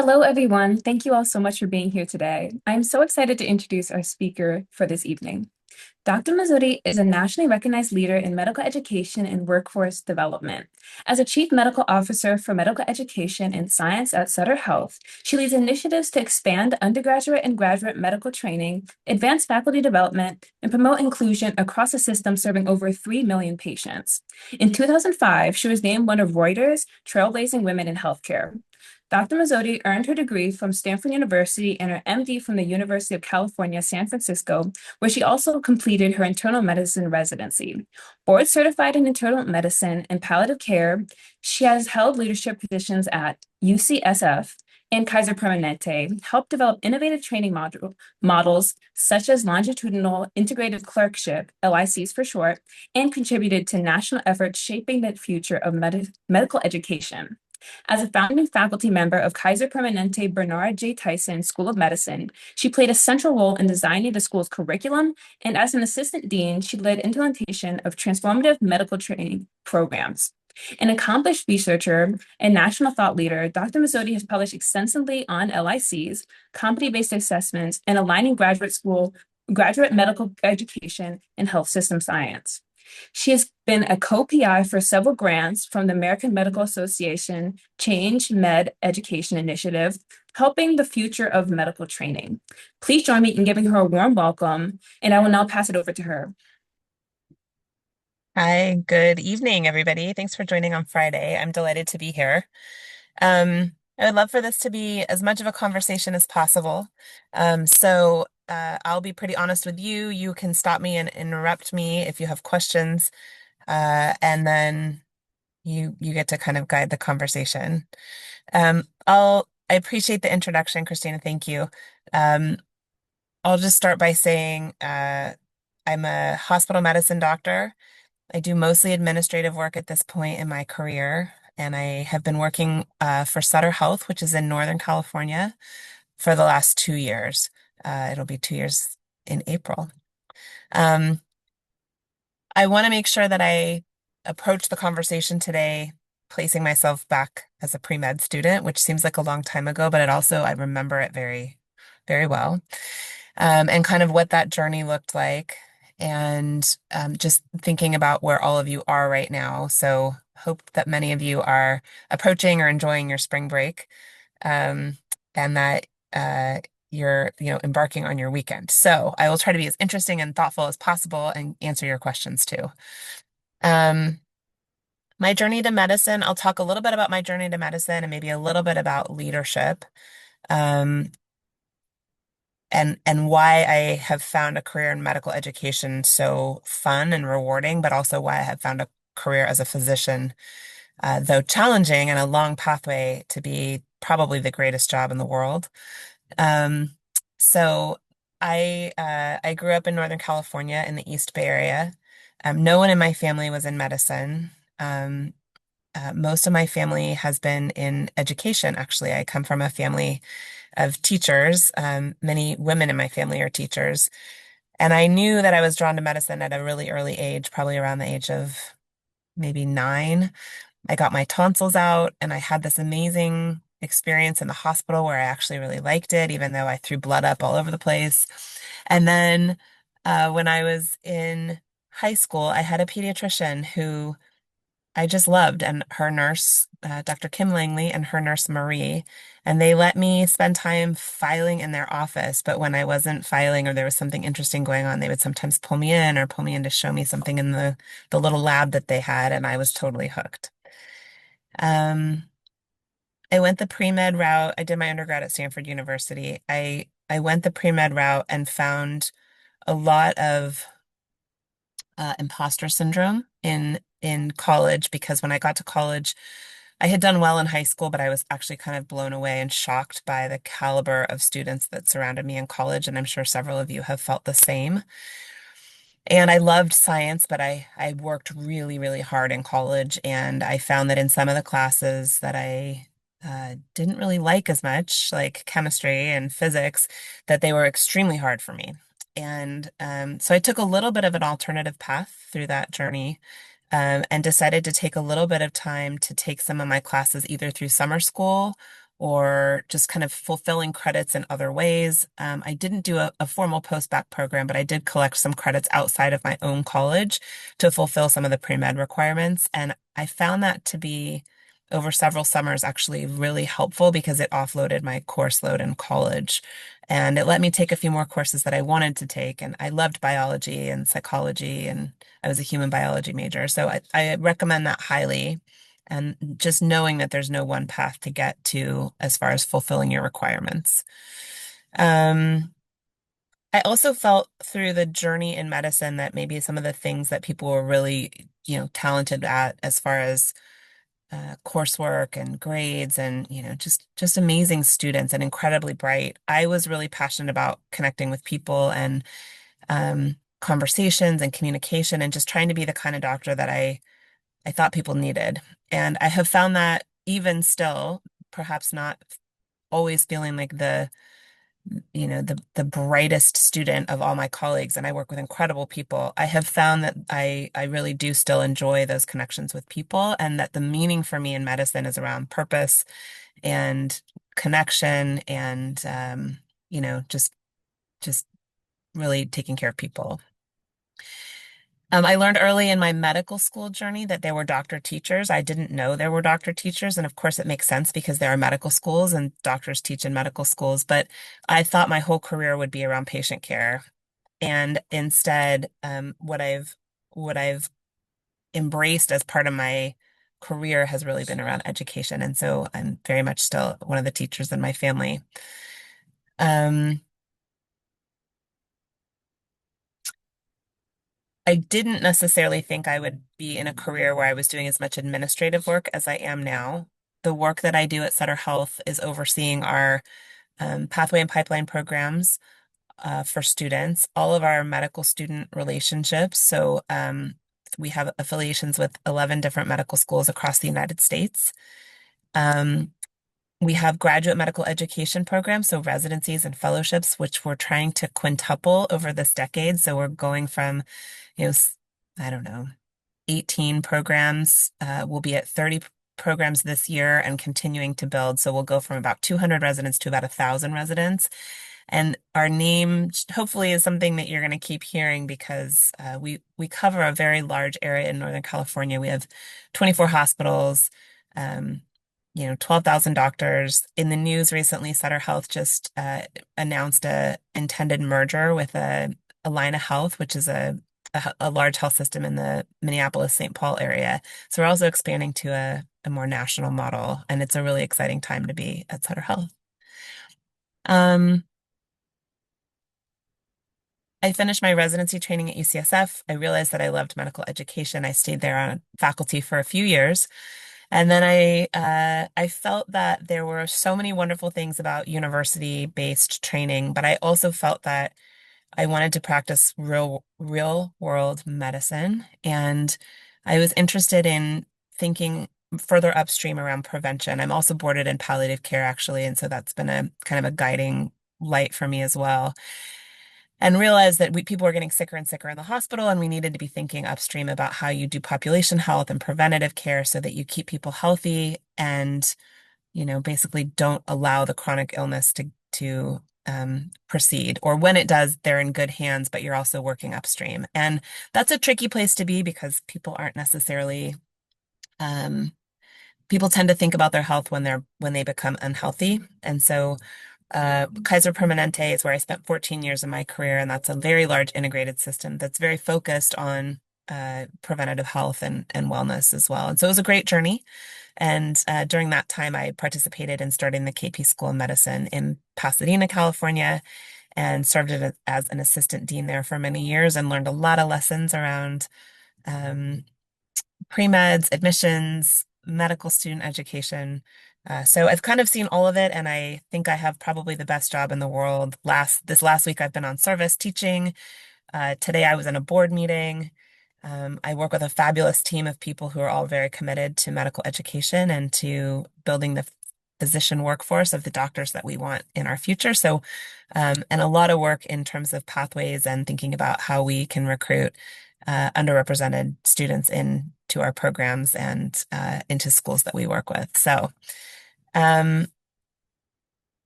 Hello, everyone. Thank you all so much for being here today. I'm so excited to introduce our speaker for this evening. Dr. Mazzotti is a nationally recognized leader in medical education and workforce development. As a Chief Medical Officer for Medical Education and Science at Sutter Health, she leads initiatives to expand undergraduate and graduate medical training, advance faculty development, and promote inclusion across a system serving over 3 million patients. In 2005, she was named one of Reuters' Trailblazing Women in Healthcare. Dr. Mazzotti earned her degree from Stanford University and her MD from the University of California, San Francisco, where she also completed her internal medicine residency. Board certified in internal medicine and palliative care, she has held leadership positions at UCSF and Kaiser Permanente, helped develop innovative training models such as longitudinal integrated clerkship, LICs for short, and contributed to national efforts shaping the future of medical education. As a founding faculty member of Kaiser Permanente Bernard J. Tyson School of Medicine, she played a central role in designing the school's curriculum, and as an assistant dean, she led implementation of transformative medical training programs. An accomplished researcher and national thought leader, Dr. Mazzotti has published extensively on LICs, competency-based assessments, and aligning graduate medical education and health system science. She has been a co-PI for several grants from the American Medical Association Change Med Education Initiative, helping the future of medical training. Please join me in giving her a warm welcome, and I will now pass it over to her. Hi, good evening, everybody. Thanks for joining on Friday. I'm delighted to be here. I would love for this to be as much of a conversation as possible. I'll be pretty honest with you. You can stop me and interrupt me if you have questions, and then you get to kind of guide the conversation. I appreciate the introduction, Christina. Thank you. Um, I'll just start by saying I'm a hospital medicine doctor. I do mostly administrative work at this point in my career, and I have been working for Sutter Health, which is in Northern California, for the last 2 years. It'll be 2 years in April. I want to make sure that I approach the conversation today placing myself back as a pre-med student, which seems like a long time ago, but I remember it very, very well. And kind of what that journey looked like, and just thinking about where all of you are right now. So hope that many of you are approaching or enjoying your spring break, and that you're, embarking on your weekend. So I will try to be as interesting and thoughtful as possible and answer your questions too. Um, my journey to medicine, I'll talk a little bit about my journey to medicine and maybe a little bit about leadership. Um, and why I have found a career in medical education so fun and rewarding, but also why I have found a career as a physician, though challenging and a long pathway to be probably the greatest job in the world. Um, so I grew up in Northern California in the East Bay Area. No one in my family was in medicine. Um, most of my family has been in education, actually. I come from a family of teachers. Many women in my family are teachers. And I knew that I was drawn to medicine at a really early age, probably around the age of maybe 9. I got my tonsils out and I had this amazing experience in the hospital where I actually really liked it, even though I threw blood up all over the place. And then when I was in high school, I had a pediatrician who I just loved, and her nurse, Dr. Kim Langley, and her nurse Marie, and they let me spend time filing in their office. But when I wasn't filing or there was something interesting going on, they would sometimes pull me in or pull me in to show me something in the little lab that they had, and I was totally hooked. Um, I went the pre-med route. I did my undergrad at Stanford University. I went the pre-med route and found a lot of imposter syndrome in college, because when I got to college, I had done well in high school, but I was actually kind of blown away and shocked by the caliber of students that surrounded me in college, and I'm sure several of you have felt the same. And I loved science, but I worked really, really hard in college, and I found that in some of the classes that I didn't really like as much, like chemistry and physics, that they were extremely hard for me. And so I took a little bit of an alternative path through that journey, and decided to take a little bit of time to take some of my classes either through summer school or just kind of fulfilling credits in other ways. I didn't do a formal post-bac program, but I did collect some credits outside of my own college to fulfill some of the pre-med requirements. And I found that to be over several summers actually really helpful because it offloaded my course load in college. And it let me take a few more courses that I wanted to take. And I loved biology and psychology, and I was a human biology major. So I recommend that highly. And just knowing that there's no one path to get to as far as fulfilling your requirements. Um, I also felt through the journey in medicine that maybe some of the things that people were really, talented at as far as coursework and grades and, just amazing students and incredibly bright. I was really passionate about connecting with people and conversations and communication and just trying to be the kind of doctor that I thought people needed. And I have found that even still, perhaps not always feeling like the brightest student of all my colleagues, and I work with incredible people. I have found that I really do still enjoy those connections with people, and that the meaning for me in medicine is around purpose and connection and just really taking care of people. I learned early in my medical school journey that there were doctor teachers. I didn't know there were doctor teachers. And of course, it makes sense because there are medical schools and doctors teach in medical schools. But I thought my whole career would be around patient care. And instead, what I've embraced as part of my career has really been around education. And so I'm very much still one of the teachers in my family. Um, I didn't necessarily think I would be in a career where I was doing as much administrative work as I am now. The work that I do at Sutter Health is overseeing our pathway and pipeline programs for students, all of our medical student relationships. So we have affiliations with 11 different medical schools across the United States. Um, we have graduate medical education programs, so residencies and fellowships, which we're trying to quintuple over this decade. So we're going from, you know, I don't know, 18 programs. We'll be at 30 programs this year and continuing to build. So we'll go from about 200 residents to about 1,000 residents. And our name hopefully is something that you're going to keep hearing because we cover a very large area in Northern California. We have 24 hospitals, um, 12,000 doctors. In the news recently, Sutter Health just announced a intended merger with Allina Health, which is a large health system in the Minneapolis-St. Paul area. So we're also expanding to a more national model, and it's a really exciting time to be at Sutter Health. Um, I finished my residency training at UCSF. I realized that I loved medical education. I stayed there on faculty for a few years. And then I felt that there were so many wonderful things about university-based training, but I also felt that I wanted to practice real world medicine. And I was interested in thinking further upstream around prevention. I'm also boarded in palliative care, actually. And so that's been a kind of a guiding light for me as well. And realized that people were getting sicker and sicker in the hospital, and we needed to be thinking upstream about how you do population health and preventative care so that you keep people healthy and, basically don't allow the chronic illness to proceed. Or when it does, they're in good hands, but you're also working upstream. And that's a tricky place to be because people aren't necessarily people tend to think about their health when they become unhealthy. And so Kaiser Permanente is where I spent 14 years of my career, and that's a very large integrated system that's very focused on preventative health and wellness as well. And so it was a great journey. And during that time, I participated in starting the KP School of Medicine in Pasadena, California, and served as an assistant dean there for many years and learned a lot of lessons around um, premeds, admissions, medical student education. So I've kind of seen all of it, and I think I have probably the best job in the world. This last week, I've been on service teaching. Today, I was in a board meeting. I work with a fabulous team of people who are all very committed to medical education and to building the physician workforce of the doctors that we want in our future. So, and a lot of work in terms of pathways and thinking about how we can recruit underrepresented students into our programs and into schools that we work with. So, um,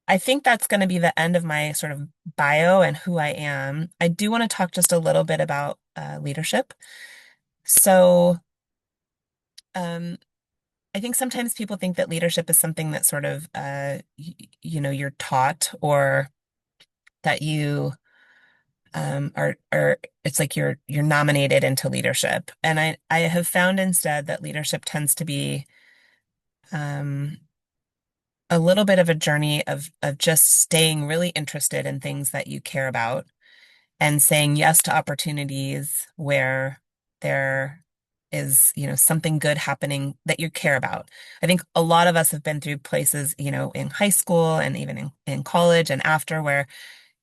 I think that's going to be the end of my sort of bio and who I am. I do want to talk just a little bit about leadership. So, um, I think sometimes people think that leadership is something that sort of, you're taught or that you are it's like you're nominated into leadership. And I have found instead that leadership tends to be um, a little bit of a journey of just staying really interested in things that you care about and saying yes to opportunities where there is, something good happening that you care about. I think a lot of us have been through places, in high school and even in college and after where,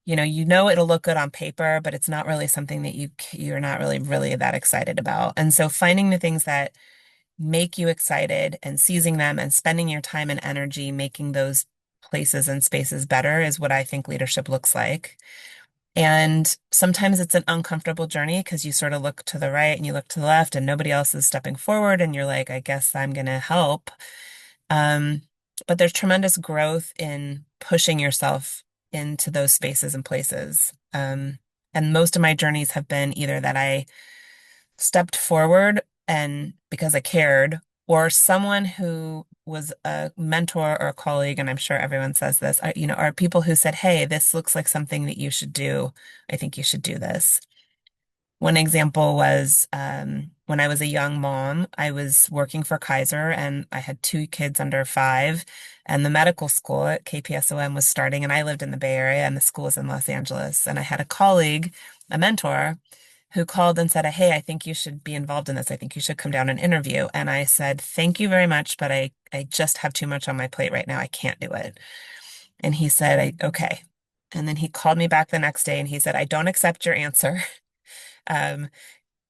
it'll look good on paper, but it's not really something that you're not really that excited about. And so finding the things that make you excited and seizing them and spending your time and energy making those places and spaces better is what I think leadership looks like. And sometimes it's an uncomfortable journey because you sort of look to the right and you look to the left and nobody else is stepping forward and you're like, I guess I'm going to help. Um, but there's tremendous growth in pushing yourself into those spaces and places. And most of my journeys have been either that I stepped forward and because I cared, or someone who was a mentor or a colleague, and I'm sure everyone says this, are people who said, "Hey, this looks like something that you should do. I think you should do this." One example was when I was a young mom, I was working for Kaiser and I had two kids under 5, and the medical school at KPSOM was starting, and I lived in the Bay Area and the school was in Los Angeles. And I had a colleague, a mentor, who called and said, "Hey, I think you should be involved in this. I think you should come down and interview." And I said, "Thank you very much, but I just have too much on my plate right now. I can't do it." And he said, "Okay." And then he called me back the next day and he said, "I don't accept your answer. Um,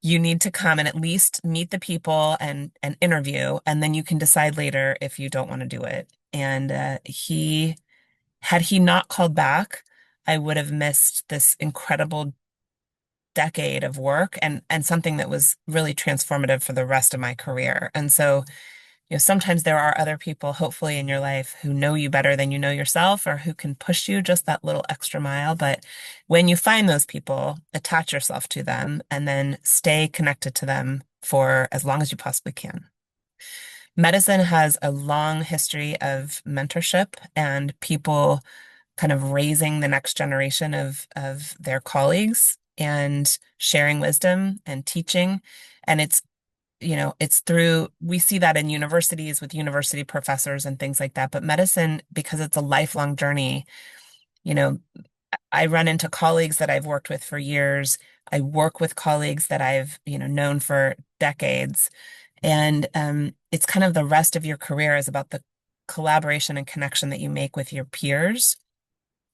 you need to come and at least meet the people and interview, and then you can decide later if you don't want to do it." And had he not called back, I would have missed this incredible decade of work and something that was really transformative for the rest of my career. And so, sometimes there are other people, hopefully, in your life who know you better than you know yourself or who can push you just that little extra mile. But when you find those people, attach yourself to them and then stay connected to them for as long as you possibly can. Medicine has a long history of mentorship and people kind of raising the next generation of their colleagues and sharing wisdom and teaching. And it's through, we see that in universities with university professors and things like that. But medicine, because it's a lifelong journey, you know, I run into colleagues that I've worked with for years. I work with colleagues that I've, known for decades. And it's kind of the rest of your career is about the collaboration and connection that you make with your peers.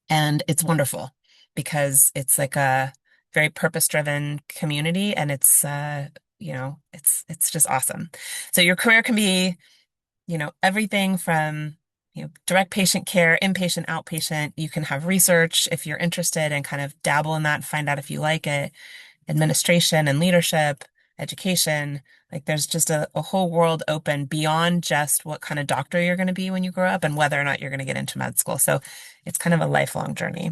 And it's wonderful because it's like a very purpose-driven community and it's just awesome. So your career can be, everything from, direct patient care, inpatient, outpatient. You can have research if you're interested and kind of dabble in that and find out if you like it, administration and leadership, education. Like there's just a whole world open beyond just what kind of doctor you're going to be when you grow up and whether or not you're going to get into med school. So it's kind of a lifelong journey.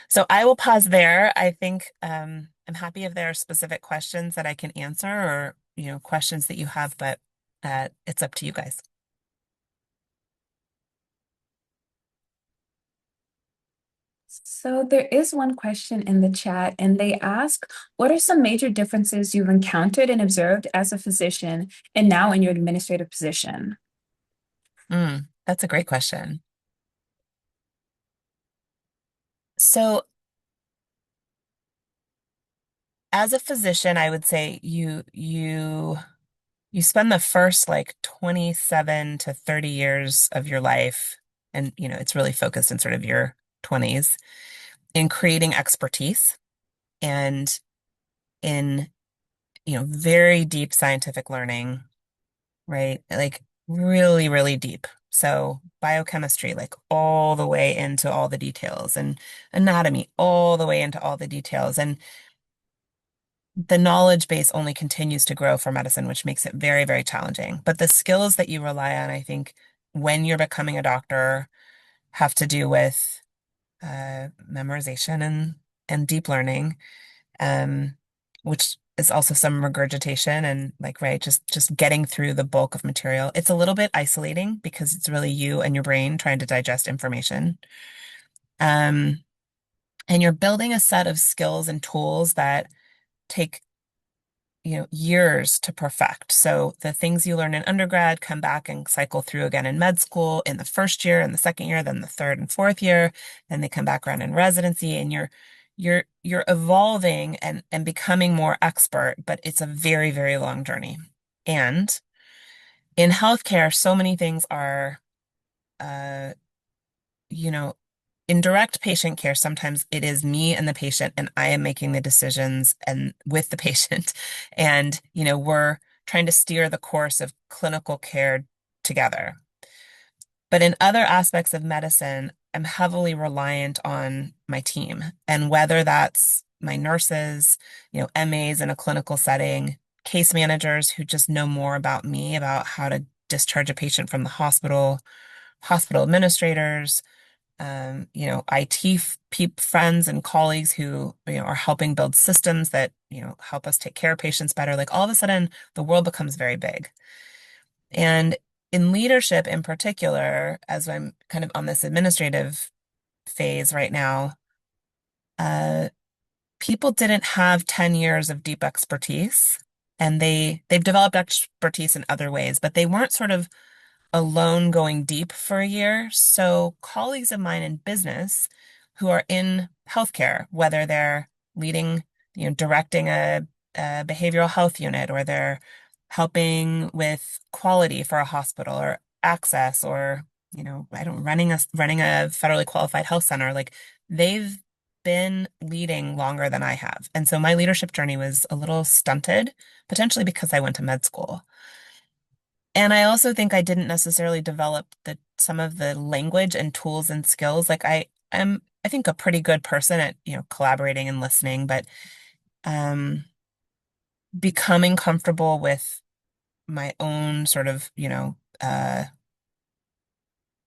So I will pause there. I think I'm happy if there are specific questions that I can answer or, questions that you have, but it's up to you guys. So there is one question in the chat, and they ask, what are some major differences you've encountered and observed as a physician and now in your administrative position? That's a great question. So as a physician, I would say you spend the first like 27 to 30 years of your life, and it's really focused in sort of your 20s in creating expertise and in, very deep scientific learning, right? Like really, really deep. So biochemistry, like all the way into all the details, and anatomy, all the way into all the details. And the knowledge base only continues to grow for medicine, which makes it very, very challenging. But the skills that you rely on, I think, when you're becoming a doctor have to do with memorization and deep learning, um, which is also some regurgitation and like, right, just getting through the bulk of material. It's a little bit isolating because it's really you and your brain trying to digest information. Um, and you're building a set of skills and tools that take years to perfect. So the things you learn in undergrad come back and cycle through again in med school in the first year and the second year, then the third and fourth year, then they come back around in residency, and you're evolving and becoming more expert, but it's a very, very long journey. And in healthcare, so many things are uh, you know, in direct patient care, sometimes it is me and the patient, and I am making the decisions and with the patient. And, we're trying to steer the course of clinical care together. But in other aspects of medicine, I'm heavily reliant on my team. And whether that's my nurses, MAs in a clinical setting, case managers who just know more about me, about how to discharge a patient from the hospital, hospital administrators, IT friends and colleagues who, are helping build systems that, help us take care of patients better. Like all of a sudden, the world becomes very big. And in leadership in particular, as I'm kind of on this administrative phase right now, uh, people didn't have 10 years of deep expertise, and they've developed expertise in other ways, but they weren't sort of alone going deep for a year. So colleagues of mine in business who are in healthcare, whether they're leading, directing a behavioral health unit, or they're helping with quality for a hospital or access, or, I don't running a federally qualified health center, like they've been leading longer than I have. And so my leadership journey was a little stunted, potentially because I went to med school. And I also think I didn't necessarily develop some of the language and tools and skills. Like I think a pretty good person at, collaborating and listening, but um becoming comfortable with my own sort of,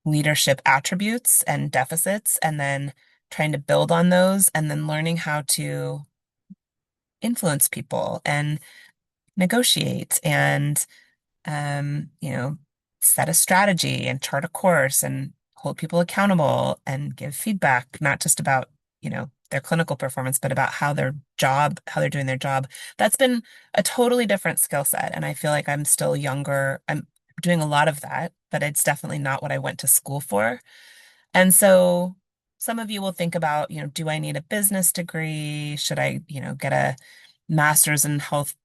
leadership attributes and deficits, and then trying to build on those, and then learning how to influence people and negotiate and set a strategy and chart a course and hold people accountable and give feedback, not just about, their clinical performance, but about how they're doing their job. That's been a totally different skill set. And I feel like I'm still younger. I'm doing a lot of that, but it's definitely not what I went to school for. And so some of you will think about, do I need a business degree? Should I, get a master's in health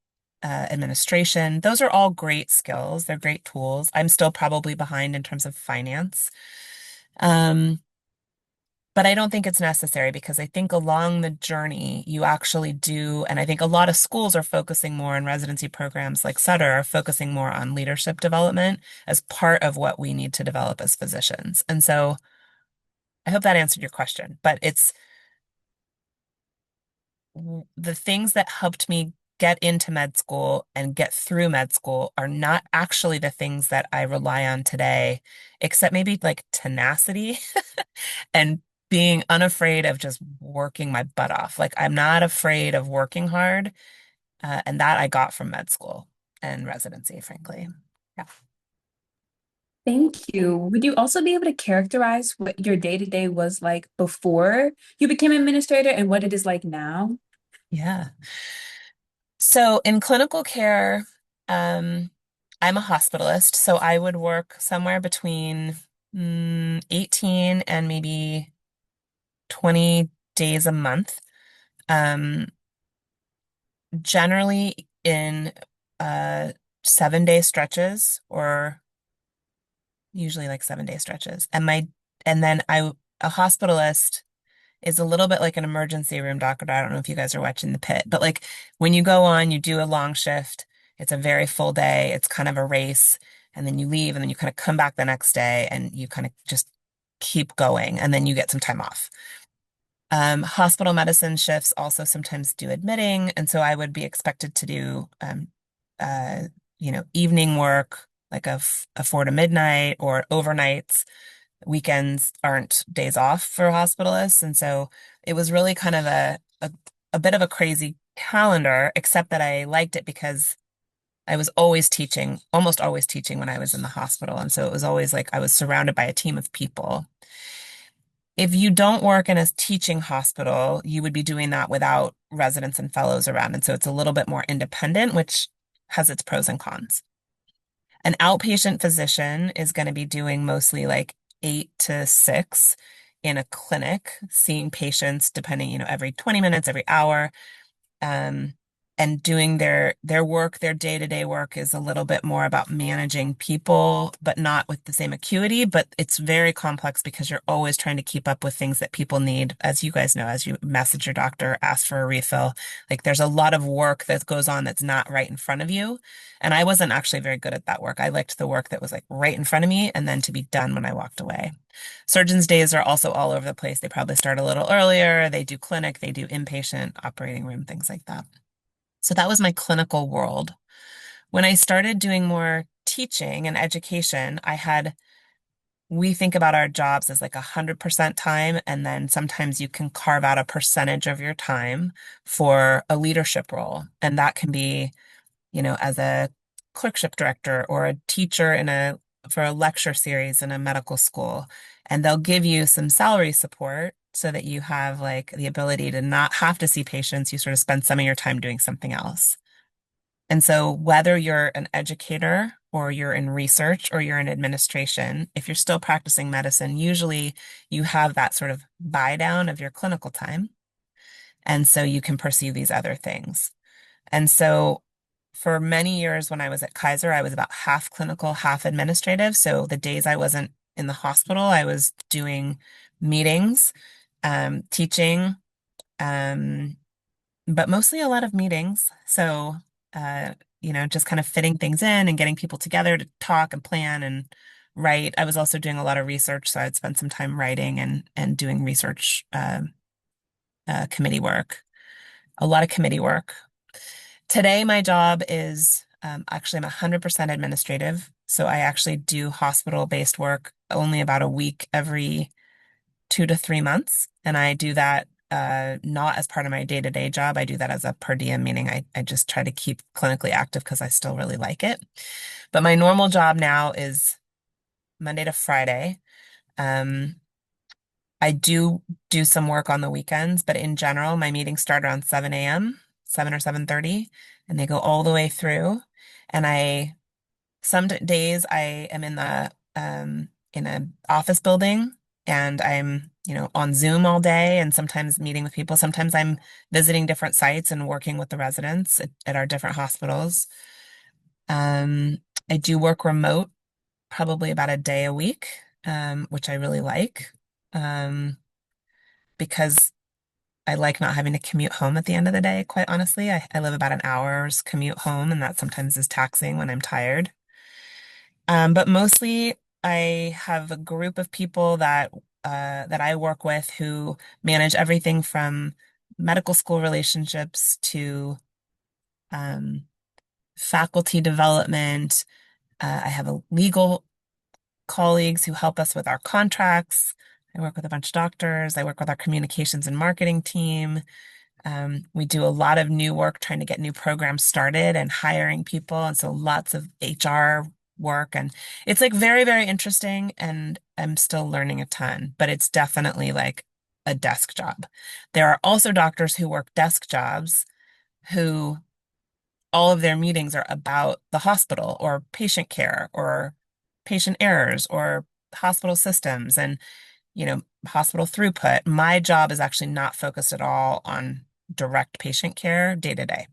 administration? Those are all great skills. They're great tools. I'm still probably behind in terms of finance. Um, but I don't think it's necessary, because I think along the journey you actually do, and I think a lot of schools are focusing more on residency programs like Sutter are focusing more on leadership development as part of what we need to develop as physicians. And so I hope that answered your question, but it's the things that helped me get into med school and get through med school are not actually the things that I rely on today, except maybe like tenacity and being unafraid of just working my butt off. Like I'm not afraid of working hard, and that I got from med school and residency, frankly. Yeah. Thank you. Would you also be able to characterize what your day-to-day was like before you became administrator and what it is like now? Yeah. So in clinical care, um, I'm a hospitalist, so I would work somewhere between 18 and maybe 20 days a month. Um, Generally in uh 7-day stretches, or usually like 7-day stretches. And then a hospitalist is a little bit like an emergency room doctor. I don't know if you guys are watching The Pit, but like when you go on, you do a long shift. It's a very full day. It's kind of a race. And then you leave, and then you kind of come back the next day, and you kind of just keep going. And then you get some time off. Hospital medicine shifts also sometimes do admitting. And so I would be expected to do, evening work, like a 4 to midnight or overnights. Weekends aren't days off for hospitalists. And so it was really kind of a bit of a crazy calendar, except that I liked it because I was always teaching, almost always teaching when I was in the hospital. And so it was always like I was surrounded by a team of people. If you don't work in a teaching hospital, you would be doing that without residents and fellows around. And so it's a little bit more independent, which has its pros and cons. An outpatient physician is going to be doing mostly like 8 to 6 in a clinic, seeing patients depending, every 20 minutes, every hour. um, and doing their work, their day-to-day work is a little bit more about managing people, but not with the same acuity. But it's very complex because you're always trying to keep up with things that people need. As you guys know, as you message your doctor, ask for a refill, like there's a lot of work that goes on that's not right in front of you. And I wasn't actually very good at that work. I liked the work that was like right in front of me and then to be done when I walked away. Surgeons' days are also all over the place. They probably start a little earlier. They do clinic, they do inpatient, operating room, things like that. So that was my clinical world. When I started doing more teaching and education, we think about our jobs as like 100% time, and then sometimes you can carve out a percentage of your time for a leadership role. And that can be, as a clerkship director or a teacher for a lecture series in a medical school. And they'll give you some salary support so that you have like the ability to not have to see patients. You sort of spend some of your time doing something else. And so whether you're an educator or you're in research or you're in administration, if you're still practicing medicine, usually you have that sort of buy down of your clinical time. And so you can pursue these other things. And so for many years when I was at Kaiser, I was about half clinical, half administrative. So the days I wasn't in the hospital, I was doing meetings, teaching, um, but mostly a lot of meetings. So, just kind of fitting things in and getting people together to talk and plan and write. I was also doing a lot of research, so I'd spend some time writing and doing research, committee work, a lot of committee work. Today, my job is actually I'm 100% administrative. So I actually do hospital-based work only about a week every 2 to 3 months. And I do that not as part of my day-to-day job. I do that as a per diem, meaning I just try to keep clinically active because I still really like it. But my normal job now is Monday to Friday. Um, I do some work on the weekends, but in general, my meetings start around 7 a.m., 7 or 7:30, and they go all the way through. And some days I am in a office building and I'm, on Zoom all day and sometimes meeting with people. Sometimes I'm visiting different sites and working with the residents at our different hospitals. Um, I do work remote probably about a day a week, which I really like, because I like not having to commute home at the end of the day, quite honestly. I live about an hour's commute home, and that sometimes is taxing when I'm tired. But mostly I have a group of people that I work with who manage everything from medical school relationships to um, faculty development. I have a legal colleagues who help us with our contracts. I work with a bunch of doctors. I work with our communications and marketing team. We do a lot of new work trying to get new programs started and hiring people. And so lots of HR work. And it's like very, very interesting. And I'm still learning a ton, but it's definitely like a desk job. There are also doctors who work desk jobs who all of their meetings are about the hospital or patient care or patient errors or hospital systems and, hospital throughput. My job is actually not focused at all on direct patient care day to day,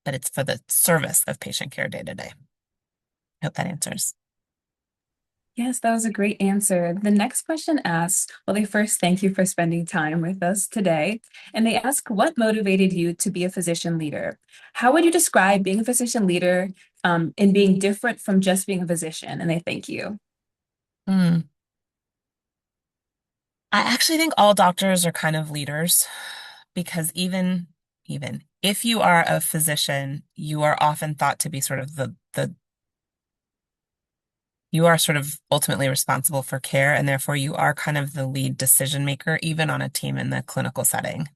but it's for the service of patient care day to day. Hope that answers. Yes, that was a great answer. The next question asks, well, they first thank you for spending time with us today. And they ask, what motivated you to be a physician leader? How would you describe being a physician leader and being different from just being a physician? And they thank you. Hmm. I actually think all doctors are kind of leaders because even if you are a physician, you are often thought to be sort of the you are sort of ultimately responsible for care, and therefore you are kind of the lead decision maker, even on a team in the clinical setting.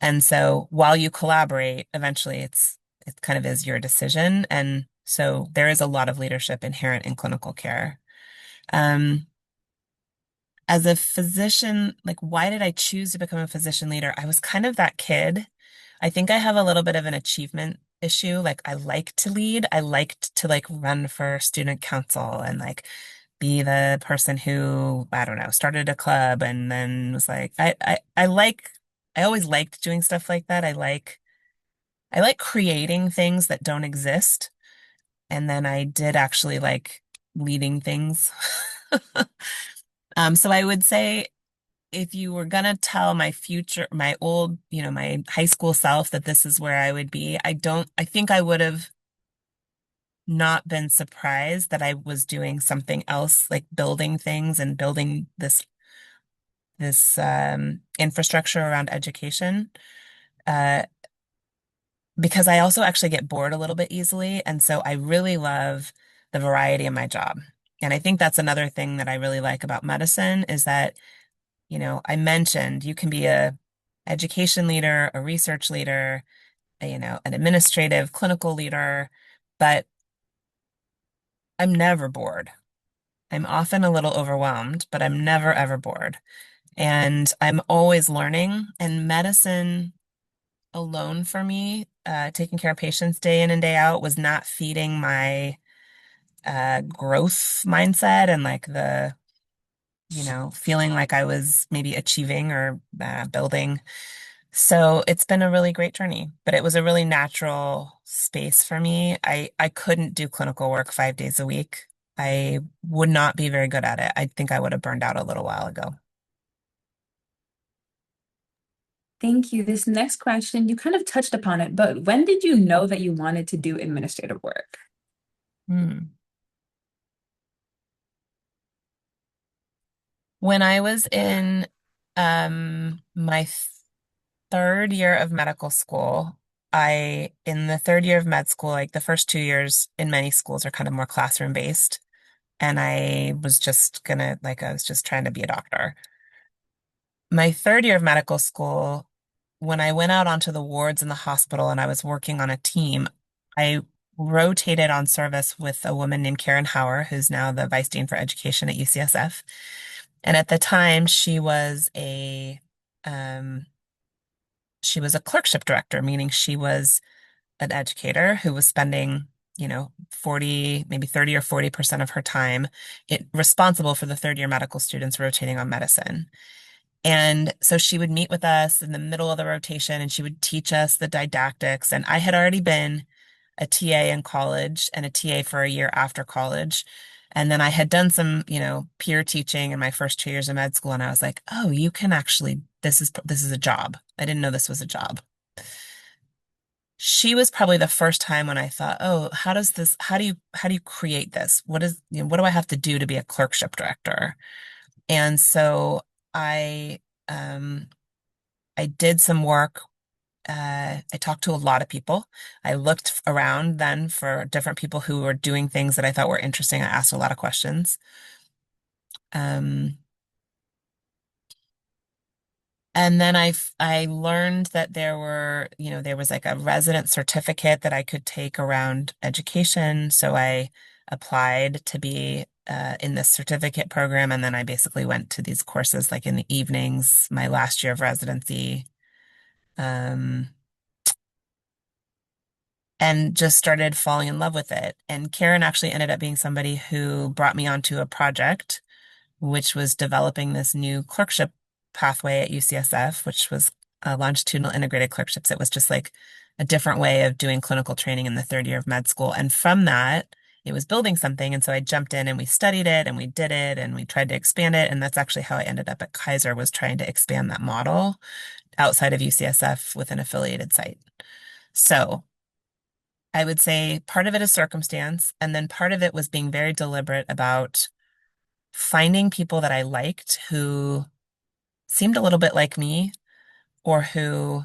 And so while you collaborate, eventually it kind of is your decision. And so there is a lot of leadership inherent in clinical care. Um, as a physician, like, why did I choose to become a physician leader? I was kind of that kid. I think I have a little bit of an achievement issue. Like, I like to lead. I liked to like run for student council and like be the person who, I don't know, started a club and then was like, I always liked doing stuff like that. I like creating things that don't exist. And then I did actually like leading things. So I would say if you were gonna tell my future, my old, my high school self that this is where I would be, I think I would have not been surprised that I was doing something else, like building things and building this infrastructure around education. Uh, because I also actually get bored a little bit easily, and so I really love the variety of my job. And I think that's another thing that I really like about medicine is that, I mentioned you can be a education leader, a research leader, an administrative clinical leader, but I'm never bored. I'm often a little overwhelmed, but I'm never ever bored. And I'm always learning. And medicine alone for me, taking care of patients day in and day out, was not feeding my growth mindset and like feeling like I was maybe achieving or building. So it's been a really great journey, but it was a really natural space for me. I couldn't do clinical work 5 days a week. I would not be very good at it. I think I would have burned out a little while ago. Thank you. This next question, you kind of touched upon it, but when did you know that you wanted to do administrative work? Hmm. When I was in my third year of medical school, in the third year of med school, like the first 2 years in many schools are kind of more classroom based. And I was just trying to be a doctor. My third year of medical school, when I went out onto the wards in the hospital and I was working on a team, I rotated on service with a woman named Karen Hauer, who's now the Vice Dean for Education at UCSF. And at the time, um, she was a clerkship director, meaning she was an educator who was spending, 40, maybe 30 or 40% of her time responsible for the third year medical students rotating on medicine. And so she would meet with us in the middle of the rotation and she would teach us the didactics. And I had already been a TA in college and a TA for a year after college. And then I had done some, peer teaching in my first 2 years of med school. And I was like, oh, you can actually, this is a job. I didn't know this was a job. She was probably the first time when I thought, oh, how do you create this? What do I have to do to be a clerkship director? And so I, um, I did some work. I talked to a lot of people. I looked around then for different people who were doing things that I thought were interesting. I asked a lot of questions. Um, and then I learned that there was like a resident certificate that I could take around education. So I applied to be in this certificate program, and then I basically went to these courses like in the evenings, my last year of residency. Um, and just started falling in love with it. And Karen actually ended up being somebody who brought me onto a project, which was developing this new clerkship pathway at UCSF, which was longitudinal integrated clerkships. It was just like a different way of doing clinical training in the third year of med school. And from that, it was building something. And so I jumped in and we studied it and we did it and we tried to expand it. And that's actually how I ended up at Kaiser, was trying to expand that model outside of UCSF with an affiliated site. So I would say part of it is circumstance, and then part of it was being very deliberate about finding people that I liked who seemed a little bit like me or who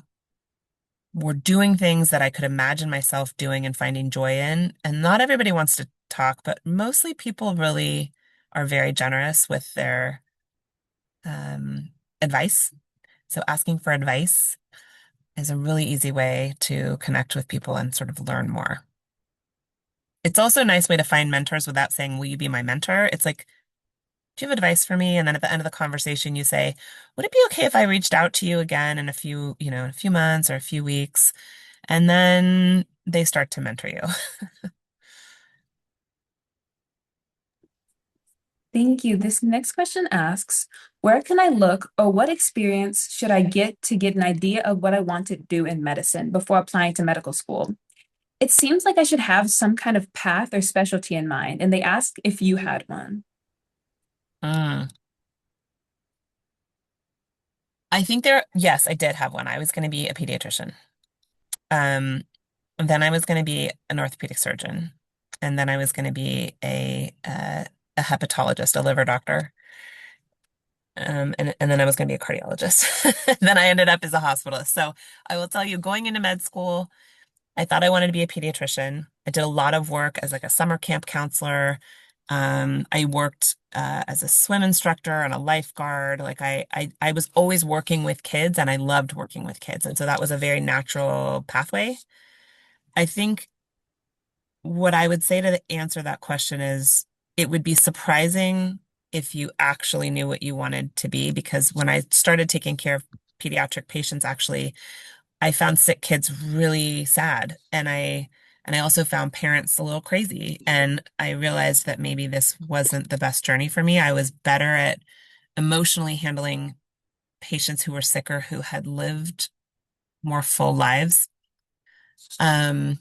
were doing things that I could imagine myself doing and finding joy in. And not everybody wants to talk, but mostly people really are very generous with their advice. So asking for advice is a really easy way to connect with people and sort of learn more. It's also a nice way to find mentors without saying, "Will you be my mentor?" It's like, "Do you have advice for me?" And then at the end of the conversation, you say, "Would it be okay if I reached out to you again in a few, in a few months or a few weeks?" And then they start to mentor you. Thank you. This next question asks, where can I look or what experience should I get to get an idea of what I want to do in medicine before applying to medical school? It seems like I should have some kind of path or specialty in mind, and they ask if you had one. Mm. Yes, I did have one. I was going to be a pediatrician. Um, then I was going to be an orthopedic surgeon. And then I was going to be a hepatologist, a liver doctor. And then I was going to be a cardiologist. Then I ended up as a hospitalist. So I will tell you, going into med school, I thought I wanted to be a pediatrician. I did a lot of work as like a summer camp counselor. I worked as a swim instructor and a lifeguard. Like I was always working with kids and I loved working with kids. And so that was a very natural pathway. I think what I would say to answer that question is it would be surprising if you actually knew what you wanted to be, because when I started taking care of pediatric patients, actually, I found sick kids really sad. And I also found parents a little crazy. And I realized that maybe this wasn't the best journey for me. I was better at emotionally handling patients who were sicker, who had lived more full lives. Um,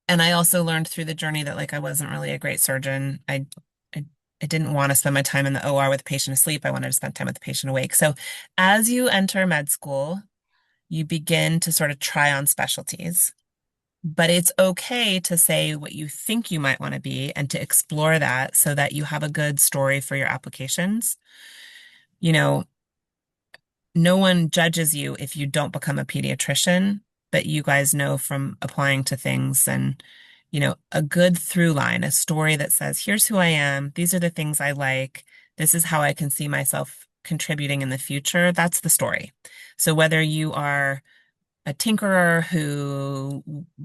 and I also learned through the journey that like I wasn't really a great surgeon. I, I didn't want to spend my time in the OR with the patient asleep. I wanted to spend time with the patient awake. So as you enter med school, you begin to sort of try on specialties. But it's okay to say what you think you might want to be and to explore that so that you have a good story for your applications. You know, no one judges you if you don't become a pediatrician, but you guys know from applying to things and, a good through line, a story that says, here's who I am, these are the things I like, this is how I can see myself contributing in the future. That's the story. So whether you are a tinkerer who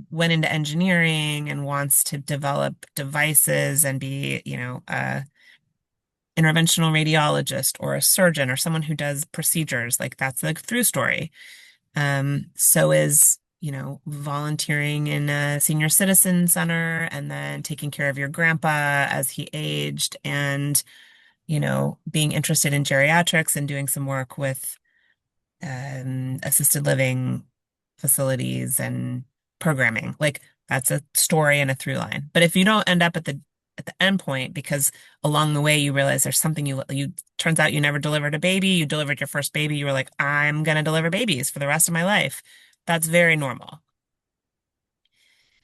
went into engineering and wants to develop devices and be, a interventional radiologist or a surgeon or someone who does procedures, like that's the through story. So is, volunteering in a senior citizen center and then taking care of your grandpa as he aged and, being interested in geriatrics and doing some work with assisted living facilities and programming. Like that's a story and a through line. But if you don't end up at the end point because along the way you realize there's something you turns out you never delivered a baby, you delivered your first baby, you were like, I'm gonna deliver babies for the rest of my life. That's very normal.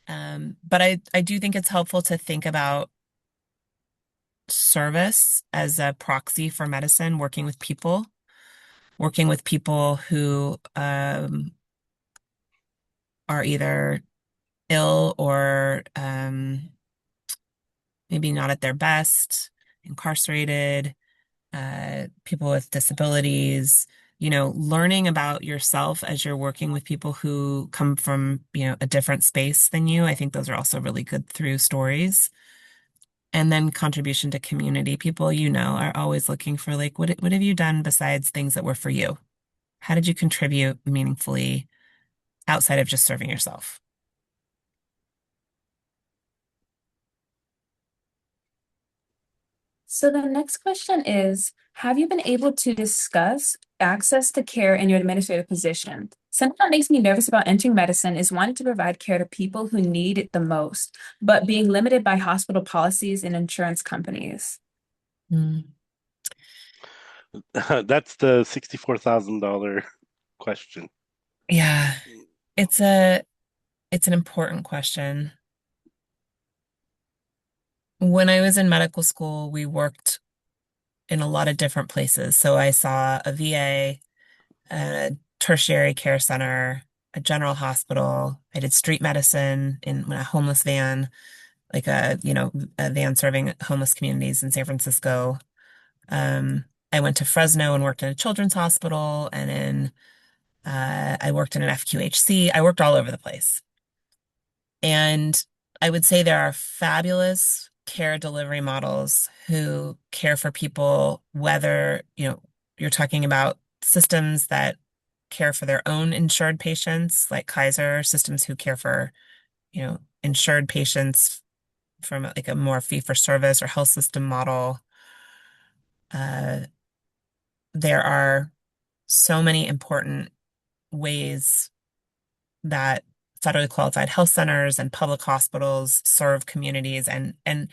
But I do think it's helpful to think about service as a proxy for medicine, working with people who are either ill or maybe not at their best, incarcerated, people with disabilities, learning about yourself as you're working with people who come from, a different space than you. I think those are also really good through stories. And then contribution to community. People, are always looking for like, what have you done besides things that were for you? How did you contribute meaningfully outside of just serving yourself? So the next question is, have you been able to discuss access to care in your administrative position? Something that makes me nervous about entering medicine is wanting to provide care to people who need it the most, but being limited by hospital policies and insurance companies. Mm. That's the $64,000 question. Yeah, it's it's an important question. When I was in medical school, we worked in a lot of different places. So I saw a VA, a tertiary care center, a general hospital. I did street medicine in a homeless van. like a van serving homeless communities in San Francisco. I went to Fresno and worked in a children's hospital, and I worked in an FQHC. I worked all over the place. And I would say there are fabulous care delivery models who care for people, whether, you're talking about systems that care for their own insured patients, like Kaiser, systems who care for, insured patients from like a more fee-for-service or health system model. Uh, there are so many important ways that federally qualified health centers and public hospitals serve communities. And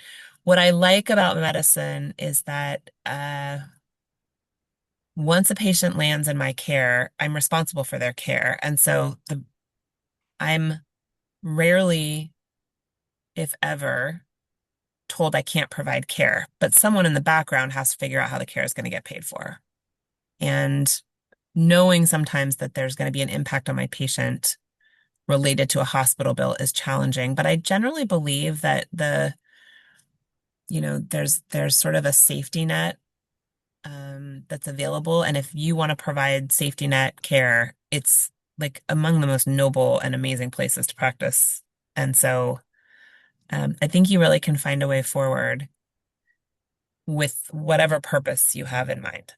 what I like about medicine is that once a patient lands in my care, I'm responsible for their care. And so I'm rarely, if ever, told I can't provide care, but someone in the background has to figure out how the care is going to get paid for. And knowing sometimes that there's going to be an impact on my patient related to a hospital bill is challenging, but I generally believe that there's sort of a safety net that's available, and if you want to provide safety net care, it's like among the most noble and amazing places to practice. And so I think you really can find a way forward with whatever purpose you have in mind.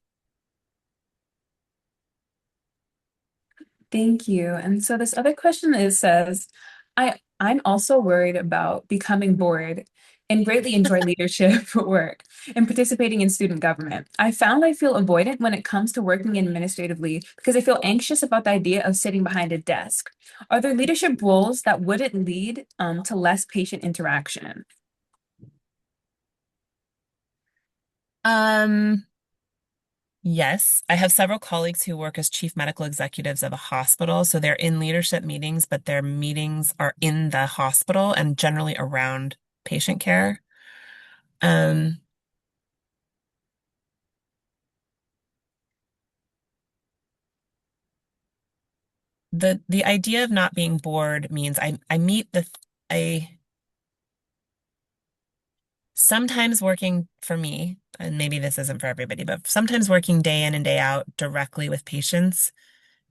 Thank you. And so this other question says, I'm also worried about becoming bored and greatly enjoy leadership work and participating in student government. I found I feel avoidant when it comes to working administratively because I feel anxious about the idea of sitting behind a desk. Are there leadership roles that wouldn't lead to less patient interaction? Um, Yes, I have several colleagues who work as chief medical executives of a hospital. So they're in leadership meetings, but their meetings are in the hospital and generally around patient care. Um, the idea of not being bored means I meet I sometimes working for me, and maybe this isn't for everybody, but sometimes working day in and day out directly with patients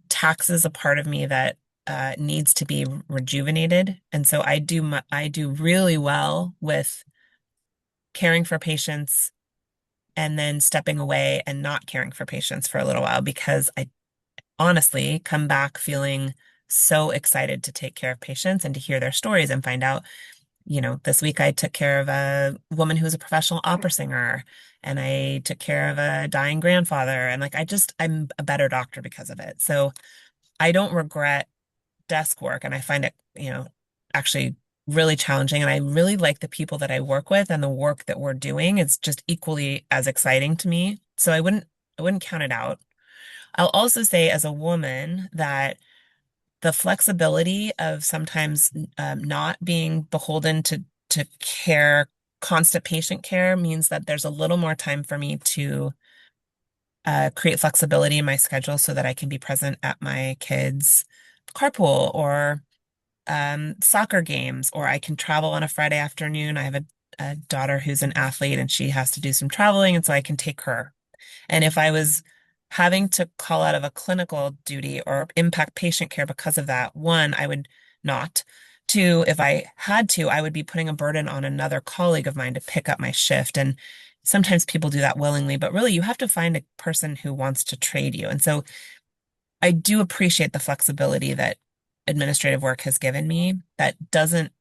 taxes a part of me that needs to be rejuvenated. And so I do really well with caring for patients and then stepping away and not caring for patients for a little while because I honestly come back feeling so excited to take care of patients and to hear their stories and find out, this week I took care of a woman who was a professional opera singer and I took care of a dying grandfather. And like, I'm a better doctor because of it. So I don't regret desk work, and I find it, actually really challenging. And I really like the people that I work with and the work that we're doing. It's just equally as exciting to me. So I wouldn't count it out. I'll also say as a woman that the flexibility of sometimes not being beholden to care, constant patient care means that there's a little more time for me to create flexibility in my schedule so that I can be present at my kids' carpool or soccer games, or I can travel on a Friday afternoon. I have a daughter who's an athlete and she has to do some traveling, and so I can take her. And if I was having to call out of a clinical duty or impact patient care because of that, one, I would not. Two, if I had to, I would be putting a burden on another colleague of mine to pick up my shift. And sometimes people do that willingly, but really you have to find a person who wants to trade you. And so I do appreciate the flexibility that administrative work has given me that doesn't,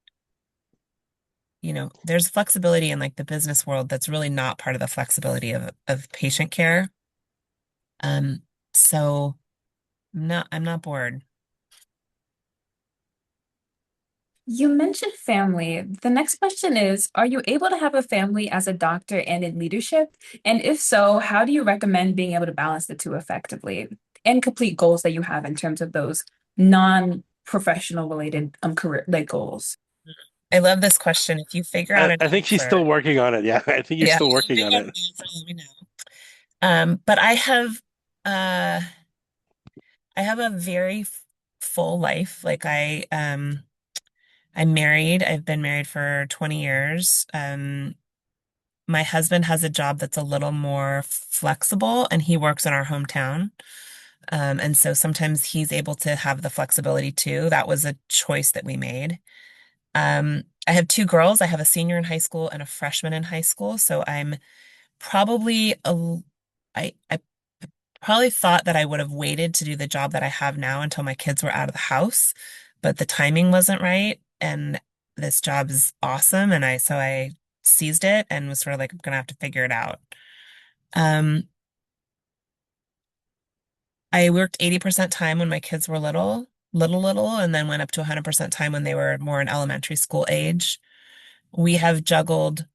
there's flexibility in like the business world that's really not part of the flexibility of patient care. Um, so I'm not bored. You mentioned family. The next question is, are you able to have a family as a doctor and in leadership? And if so, how do you recommend being able to balance the two effectively and complete goals that you have in terms of those non-professional related career like goals? I love this question. If you figure out an I think she's answer, still working on it. Yeah, I think you're yeah, still if you working on figure out it. an answer, let me know. But uh I have a very full life. Like I'm married. I've been married for 20 years. My husband has a job that's a little more flexible and he works in our hometown. And so sometimes he's able to have the flexibility too. That was a choice that we made. I have two girls. I have a senior in high school and a freshman in high school. So I'm probably I probably thought that I would have waited to do the job that I have now until my kids were out of the house, but the timing wasn't right. And this job is awesome. And so I seized it and was sort of like, I'm gonna have to figure it out. Um, I worked 80% time when my kids were little, and then went up to 100% time when they were more in elementary school age. We have juggled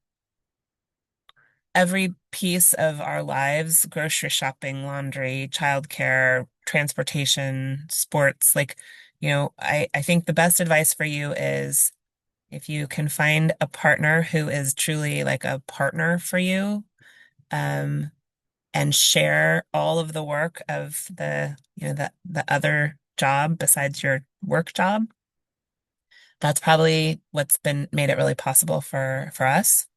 every piece of our lives, grocery shopping, laundry, childcare, transportation, sports. Like, I think the best advice for you is if you can find a partner who is truly like a partner for you, um, and share all of the work of the other job besides your work job. That's probably what's been made it really possible for us.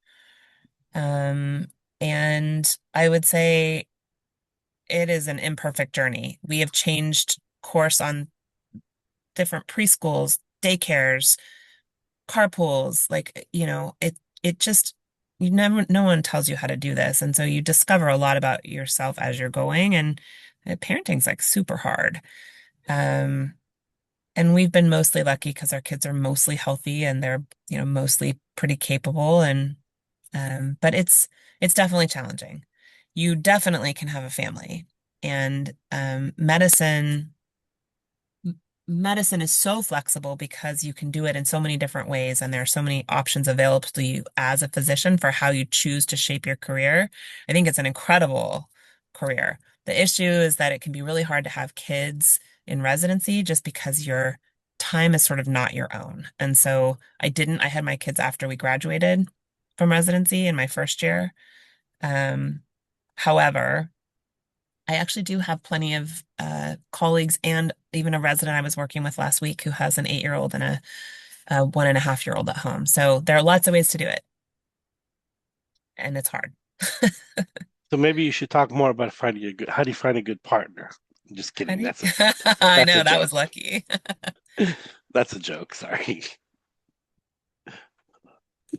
Um, and I would say it is an imperfect journey. We have changed course on different preschools, daycares, carpools, like, it just no one tells you how to do this. And so you discover a lot about yourself as you're going, and parenting's like super hard. Um, and we've been mostly lucky because our kids are mostly healthy and they're, mostly pretty capable, and but it's definitely challenging. You definitely can have a family, and medicine is so flexible because you can do it in so many different ways, and there are so many options available to you as a physician for how you choose to shape your career. I think it's an incredible career. The issue is that it can be really hard to have kids in residency just because your time is sort of not your own. And so I had my kids after we graduated from residency in my first year. Um, However, I actually do have plenty of colleagues and even a resident I was working with last week who has an 8-year-old and a 1.5-year-old at home. So there are lots of ways to do it, and it's hard. So maybe you should talk more about finding a good, how do you find a good partner? I'm just kidding. Honey? I That's a know that joke. was lucky. That's a joke. Sorry.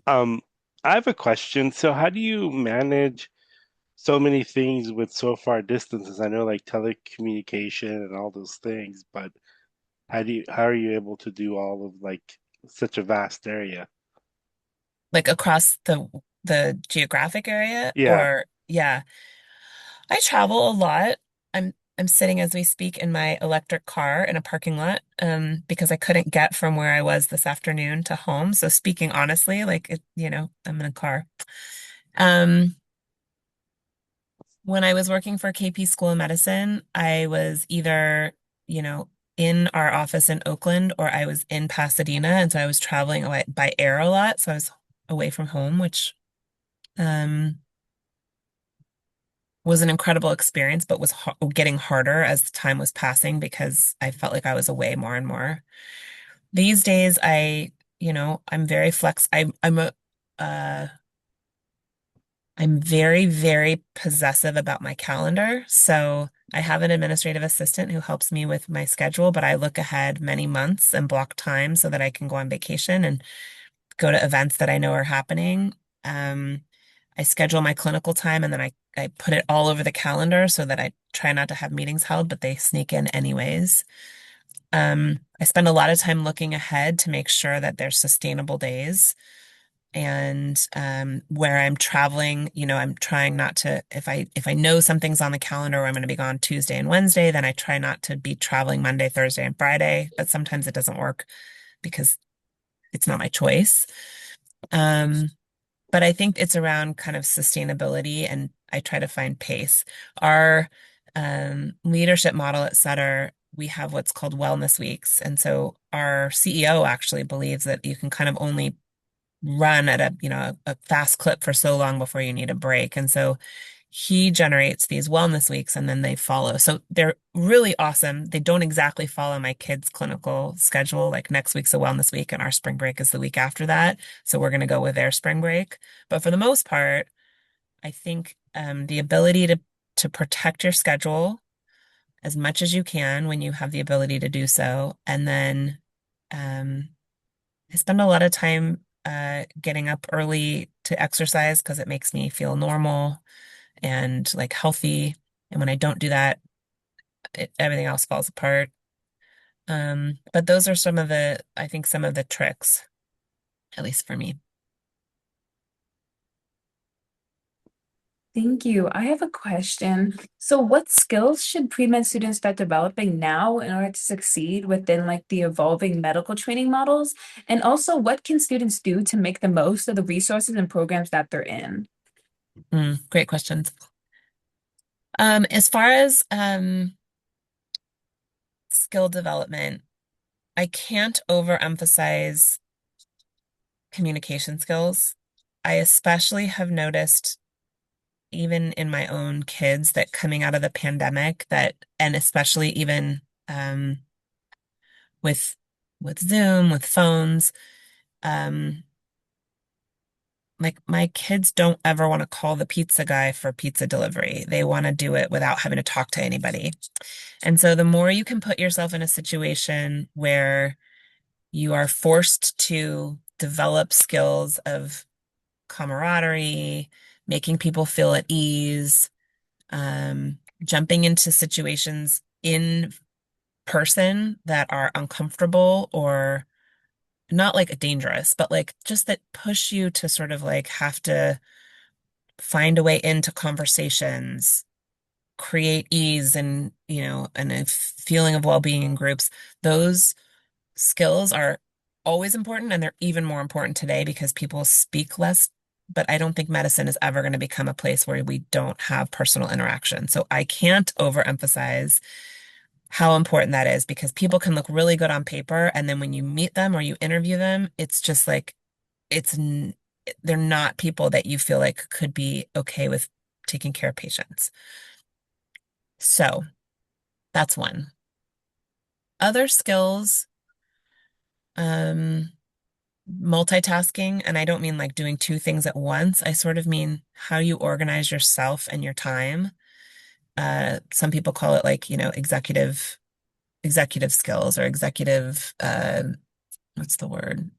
Um, I have a question. So how do you manage so many things with so far distances? I know like telecommunication and all those things, but how are you able to do all of like such a vast area? Like across the geographic area, Yeah. or yeah, I travel a lot. I'm sitting as we speak in my electric car in a parking lot, because I couldn't get from where I was this afternoon to home. So speaking honestly, like I'm in a car. Um, when I was working for KP School of Medicine, I was either, you know, in our office in Oakland or I was in Pasadena, and so I was traveling away by air a lot. So I was away from home, which um was an incredible experience, but was getting harder as the time was passing because I felt like I was away more and more. These days, I'm very flex. Uh, I'm very, very possessive about my calendar. So I have an administrative assistant who helps me with my schedule, but I look ahead many months and block time so that I can go on vacation and go to events that I know are happening. Um, I schedule my clinical time and then I put it all over the calendar so that I try not to have meetings held, but they sneak in anyways. I spend a lot of time looking ahead to make sure that there's sustainable days. And where I'm traveling, I'm trying not to, if I know something's on the calendar where I'm going to be gone Tuesday and Wednesday, then I try not to be traveling Monday, Thursday, and Friday. But sometimes it doesn't work because it's not my choice. Um, but I think it's around kind of sustainability, and I try to find pace. Our leadership model at Sutter, we have what's called wellness weeks. And so our CEO actually believes that you can kind of only run at a fast clip for so long before you need a break. And so he generates these wellness weeks and then they follow. So they're really awesome. They don't exactly follow my kids' clinical schedule. Like next week's a wellness week and our spring break is the week after that. So we're going to go with their spring break. But for the most part, I think the ability to protect your schedule as much as you can when you have the ability to do so. And then um, I spend a lot of time getting up early to exercise because it makes me feel normal and like healthy. And when I don't do that, everything else falls apart. But those are I think some of the tricks, at least for me. Thank you. I have a question. So, what skills should pre-med students start developing now in order to succeed within like the evolving medical training models? And also, what can students do to make the most of the resources and programs that they're in? Great questions. As far as skill development, I can't overemphasize communication skills. I especially have noticed, even in my own kids, that coming out of the pandemic, and especially even with Zoom, with phones, um, like my kids don't ever want to call the pizza guy for pizza delivery. They want to do it without having to talk to anybody. And so the more you can put yourself in a situation where you are forced to develop skills of camaraderie, making people feel at ease, jumping into situations in person that are uncomfortable or not like dangerous, but like just that push you to sort of like have to find a way into conversations, create ease and, and a feeling of well-being in groups. Those skills are always important and they're even more important today because people speak less. But I don't think medicine is ever going to become a place where we don't have personal interaction. So I can't overemphasize how important that is because people can look really good on paper. And then when you meet them or you interview them, it's just like, it's, they're not people that you feel like could be okay with taking care of patients. So that's one. Other skills, um, multitasking, and I don't mean like doing two things at once. I sort of mean how you organize yourself and your time. Some people call it like, executive skills or executive, what's the word?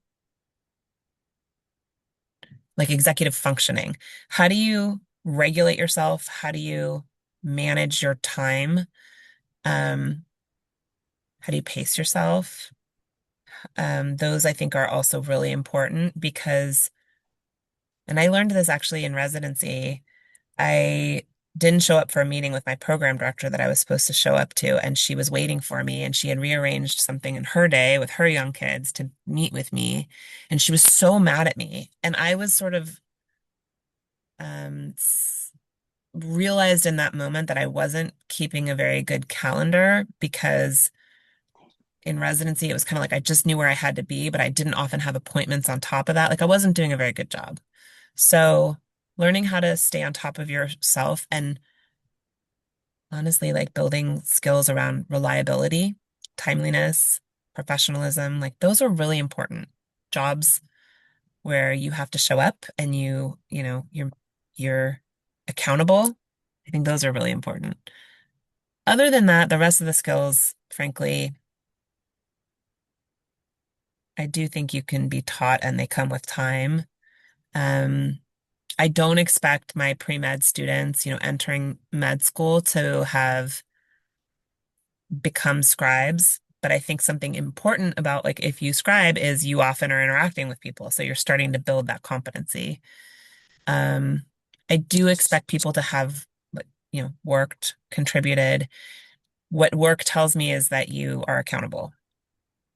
Like executive functioning. How do you regulate yourself? How do you manage your time? Um, how do you pace yourself? Those I think are also really important because, and I learned this actually in residency. I didn't show up for a meeting with my program director that I was supposed to show up to, and she was waiting for me, and she had rearranged something in her day with her young kids to meet with me, and she was so mad at me. And I was sort of realized in that moment that I wasn't keeping a very good calendar because in residency, it was kind of like I just knew where I had to be, but I didn't often have appointments on top of that. Like I wasn't doing a very good job. So learning how to stay on top of yourself and honestly, like building skills around reliability, timeliness, professionalism, like those are really important jobs where you have to show up and you're accountable. I think those are really important. Other than that, the rest of the skills, frankly, I do think you can be taught and they come with time. Um, I don't expect my pre-med students, entering med school to have become scribes. But I think something important about like if you scribe is you often are interacting with people. So you're starting to build that competency. Um, I do expect people to have, like, worked, contributed. What work tells me is that you are accountable.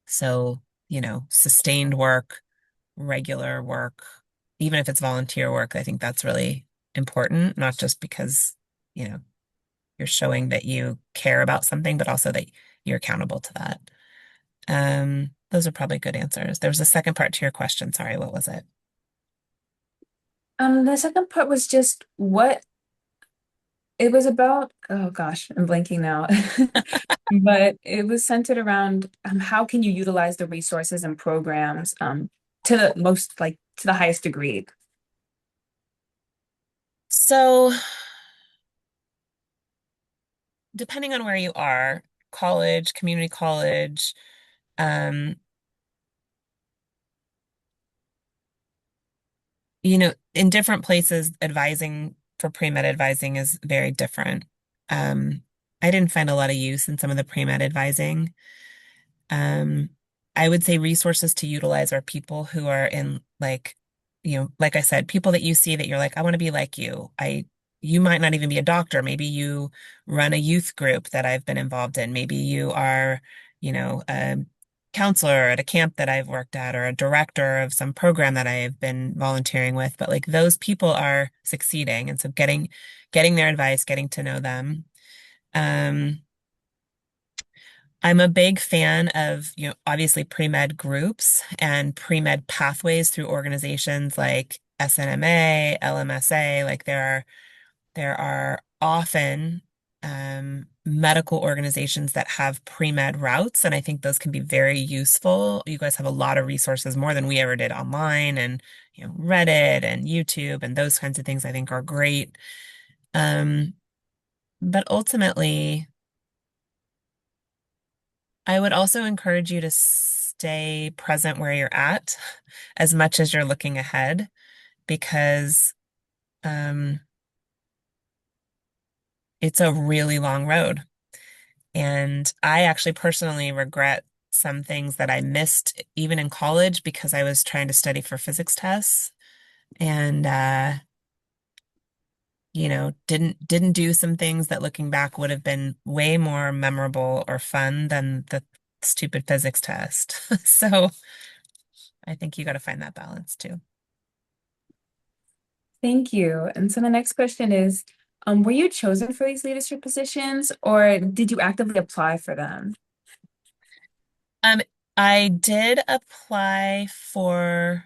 So, sustained work, regular work, even if it's volunteer work, I think that's really important, not just because, you know, you're showing that you care about something, but also that you're accountable to that. Those are probably good answers. There was a second part to your question. Sorry, what was it? The second part was just It was about, oh gosh, I'm blanking now. But it was centered around how can you utilize the resources and programs to the most, like to the highest degree. So, depending on where you are, college, community college, um, in different places, advising for pre-med advising is very different. Um, I didn't find a lot of use in some of the pre-med advising. Um, I would say resources to utilize are people who are in like, like I said, people that you see that you're like, I want to be like you. You might not even be a doctor. Maybe you run a youth group that I've been involved in. Maybe you are, a counselor at a camp that I've worked at or a director of some program that I've been volunteering with. But like those people are succeeding. And so getting their advice, getting to know them. Um, I'm a big fan of, obviously pre-med groups and pre-med pathways through organizations like SNMA, LMSA. Like there are often medical organizations that have pre-med routes, and I think those can be very useful. You guys have a lot of resources, more than we ever did online, and Reddit and YouTube and those kinds of things I think are great. Um, but ultimately, I would also encourage you to stay present where you're at as much as you're looking ahead because um, it's a really long road. And I actually personally regret some things that I missed even in college because I was trying to study for physics tests and didn't do some things that looking back would have been way more memorable or fun than the stupid physics test. So I think you got to find that balance too. Thank you. And so the next question is, were you chosen for these leadership positions or did you actively apply for them? Um, I did apply for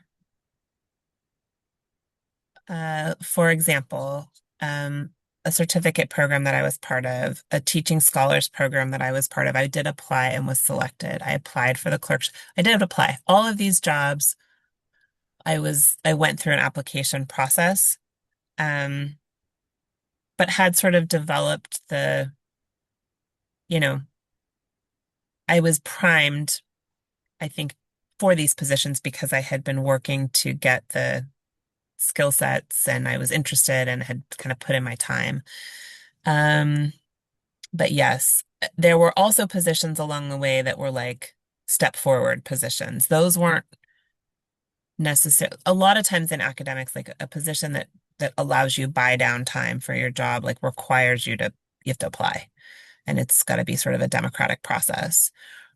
example, a certificate program that I was part of, a teaching scholars program that I was part of. I did apply and was selected. I applied for the clerks. I did apply. All of these jobs, I went through an application process, um, but had sort of developed you know, I was primed, I think, for these positions because I had been working to get the skill sets and I was interested and had kind of put in my time. Um, but yes, there were also positions along the way that were like step forward positions. Those weren't necessary. A lot of times in academics, like a position that allows you buy down time for your job, like requires you have to apply. And it's got to be sort of a democratic process.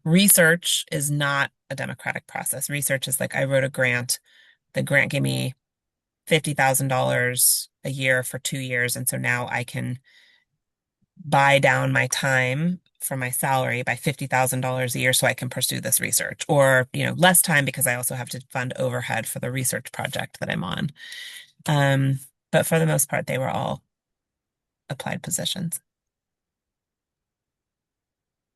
Research is not a democratic process. Research is like I wrote a grant. The grant gave me $50,000 a year for 2 years. And so now I can buy down my time for my salary by $50,000 a year so I can pursue this research or, less time because I also have to fund overhead for the research project that I'm on. Um, but for the most part, they were all applied positions.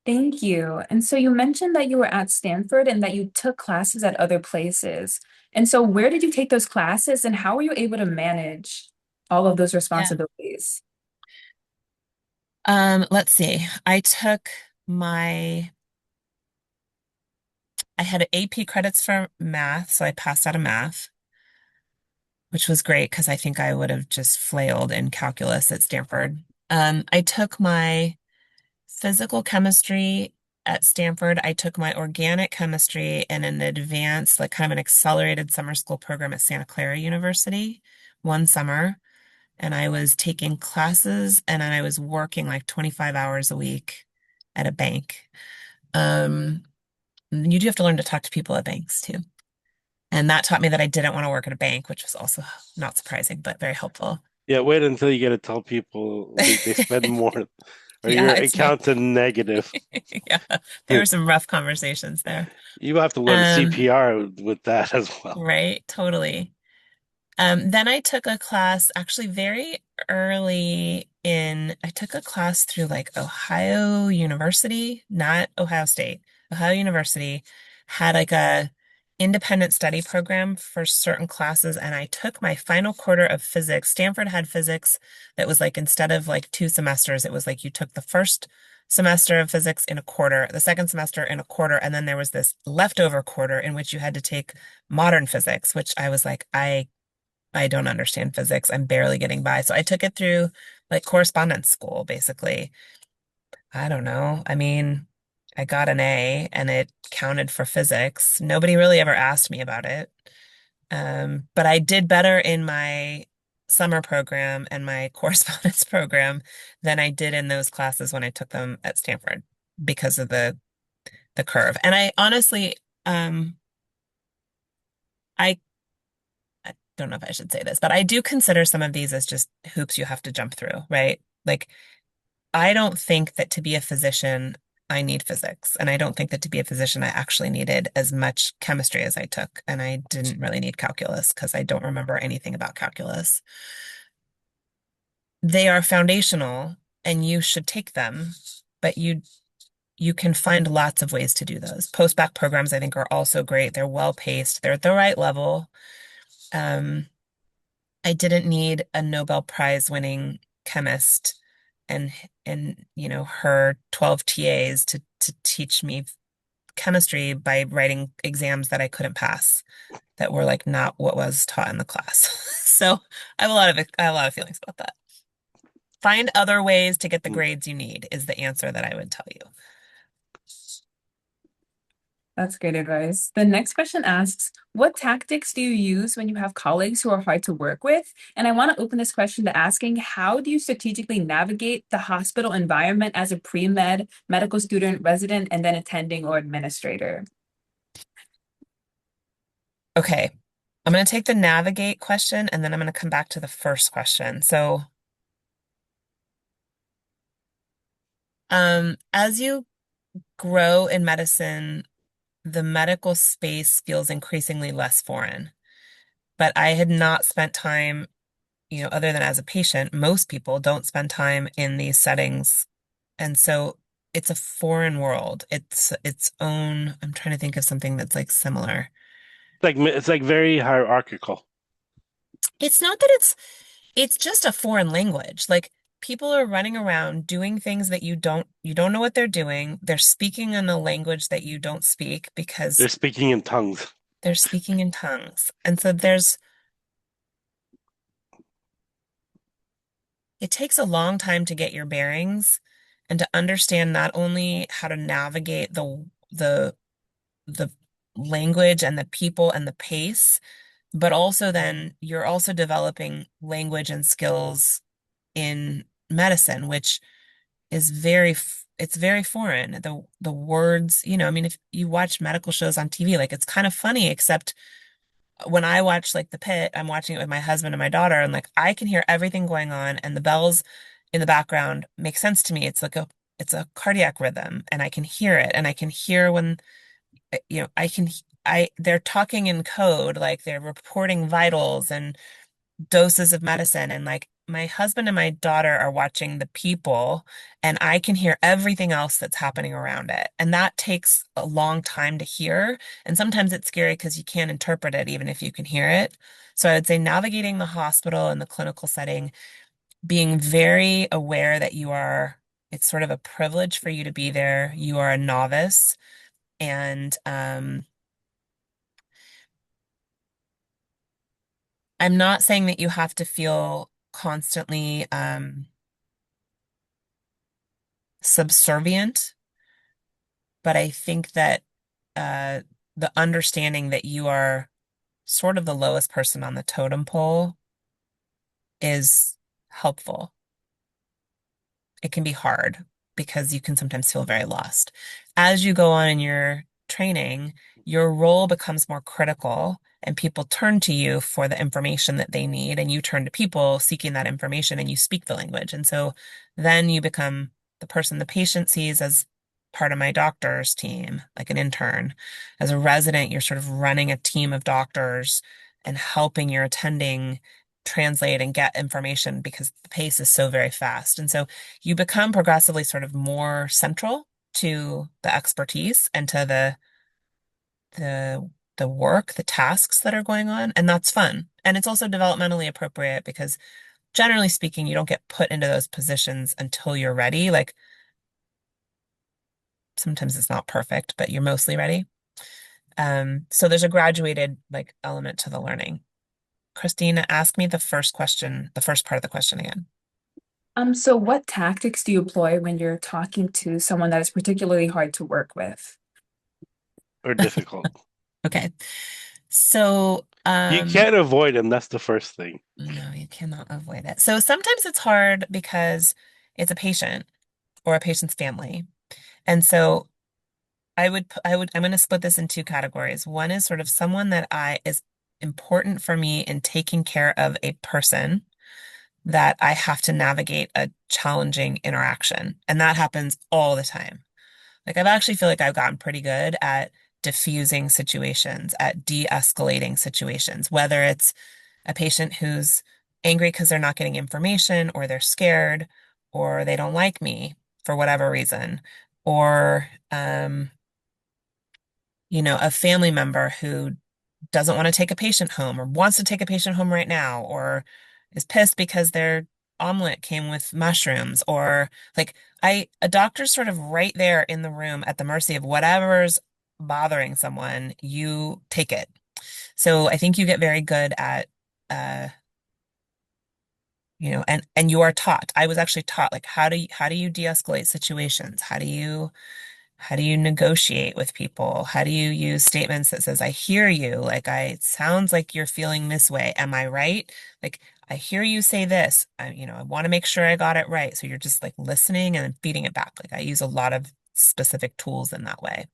Thank you. And so you mentioned that you were at Stanford and that you took classes at other places. And so where did you take those classes and how were you able to manage all of those Yeah. responsibilities? Let's see. I had AP credits for math, so I passed out of math, which was great because I think I would have just flailed in calculus at Stanford. I took my physical chemistry at Stanford. I took my organic chemistry in an advanced, like kind of an accelerated summer school program at Santa Clara University one summer. And I was taking classes and then I was working like 25 hours a week at a bank. Um, you do have to learn to talk to people at banks too. And that taught me that I didn't want to work at a bank, which was also not surprising, but very helpful. Yeah, wait until you get to tell people they spend more or Yeah, your it's very, account's a negative. yeah, there were some rough conversations there. You have to learn Um, CPR with that as well. right, totally. Then I took a class actually very early I took a class through like Ohio University, not Ohio State. Ohio University had like a independent study program for certain classes, and I took my final quarter of physics. Stanford had physics that was like instead of like 2 semesters, it was like you took the first semester of physics in a quarter, the second semester in a quarter, and then there was this leftover quarter in which you had to take modern physics, which I was like, I don't understand physics. I'm barely getting by. So I took it through like correspondence school, basically. I don't know. I mean, I got an A and it counted for physics. Nobody really ever asked me about it. But I did better in my summer program and my correspondence program than I did in those classes when I took them at Stanford because of the curve. And I honestly, I I don't know if I should say this, but I do consider some of these as just hoops you have to jump through, right? Like, I don't think that to be a physician, I need physics. And I don't think that to be a physician, I actually needed as much chemistry as I took. And I didn't really need calculus because I don't remember anything about calculus. They are foundational and you should take them, but you can find lots of ways to do those. Post-bac programs, I think, are also great. They're well paced, they're at the right level. Um, I didn't need a Nobel Prize winning chemist and her 12 TAs to teach me chemistry by writing exams that I couldn't pass that were like not what was taught in the class. So I have a lot of feelings about that. Find other ways to get the grades you need is the answer that I would tell you. That's great advice. The next question asks, what tactics do you use when you have colleagues who are hard to work with? And I want to open this question to asking, how do you strategically navigate the hospital environment as a pre-med, medical student, resident, and then attending or administrator? Okay. I'm going to take the navigate question and then I'm going to come back to the first question. So, as you grow in medicine, the medical space feels increasingly less foreign. But I had not spent time, other than as a patient, most people don't spend time in these settings. And so it's a foreign world. It's its own, I'm trying to think of something that's like similar. It's like very hierarchical. It's not that it's just a foreign language. Like people are running around doing things that you don't know what they're doing. They're speaking in a language that you don't speak They're because speaking in tongues. they're speaking in tongues. And so it takes a long time to get your bearings and to understand not only how to navigate the language and the people and the pace, but also then you're also developing language and skills in medicine, which is it's very foreign. The words, I mean, if you watch medical shows on TV, like it's kind of funny, except when I watch like The Pit, I'm watching it with my husband and my daughter, and like I can hear everything going on, and the bells in the background make sense to me. It's a cardiac rhythm, and I can hear it, and I can hear when they're talking in code, like they're reporting vitals and doses of medicine, and like my husband and my daughter are watching the people, and I can hear everything else that's happening around it. And that takes a long time to hear. And sometimes it's scary because you can't interpret it even if you can hear it. So I would say navigating the hospital and the clinical setting, being very aware that it's sort of a privilege for you to be there. You are a novice. And I'm not saying that you have to feel constantly subservient, but I think that uh, the understanding that you are sort of the lowest person on the totem pole is helpful. It can be hard because you can sometimes feel very lost. As you go on in your training, your role becomes more critical and people turn to you for the information that they need, and you turn to people seeking that information and you speak the language. And so then you become the person the patient sees as part of my doctor's team, like an intern. As a resident, you're sort of running a team of doctors and helping your attending translate and get information because the pace is so very fast. And so you become progressively sort of more central to the expertise and to the work, the tasks that are going on, and that's fun. And it's also developmentally appropriate because generally speaking, you don't get put into those positions until you're ready. Like sometimes it's not perfect, but you're mostly ready. So there's a graduated like element to the learning. Christina, ask me the first question, the first part of the question again. So what tactics do you employ when you're talking to someone that is particularly hard to work with? Or difficult. Okay. So, You can't avoid them. That's the first thing. no, you cannot avoid it. So sometimes it's hard because it's a patient or a patient's family. And so I'm going to split this in two categories. One is sort of someone that is important for me in taking care of a person that I have to navigate a challenging interaction. And that happens all the time. Like I've actually feel like I've gotten pretty good at diffusing situations, at de-escalating situations, whether it's a patient who's angry because they're not getting information or they're scared or they don't like me for whatever reason, or a family member who doesn't want to take a patient home or wants to take a patient home right now or is pissed because their omelet came with mushrooms or like a doctor's sort of right there in the room at the mercy of whatever's bothering someone, you take it. So I think you get very good at uh and you are taught. I was actually taught like how do you de-escalate situations? How do you negotiate with people? How do you use statements that says, I hear you, like it sounds like you're feeling this way. Am I right? Like I hear you say this. I want to make sure I got it right. So you're just like listening and then feeding it back. Like I use a lot of specific tools in that way.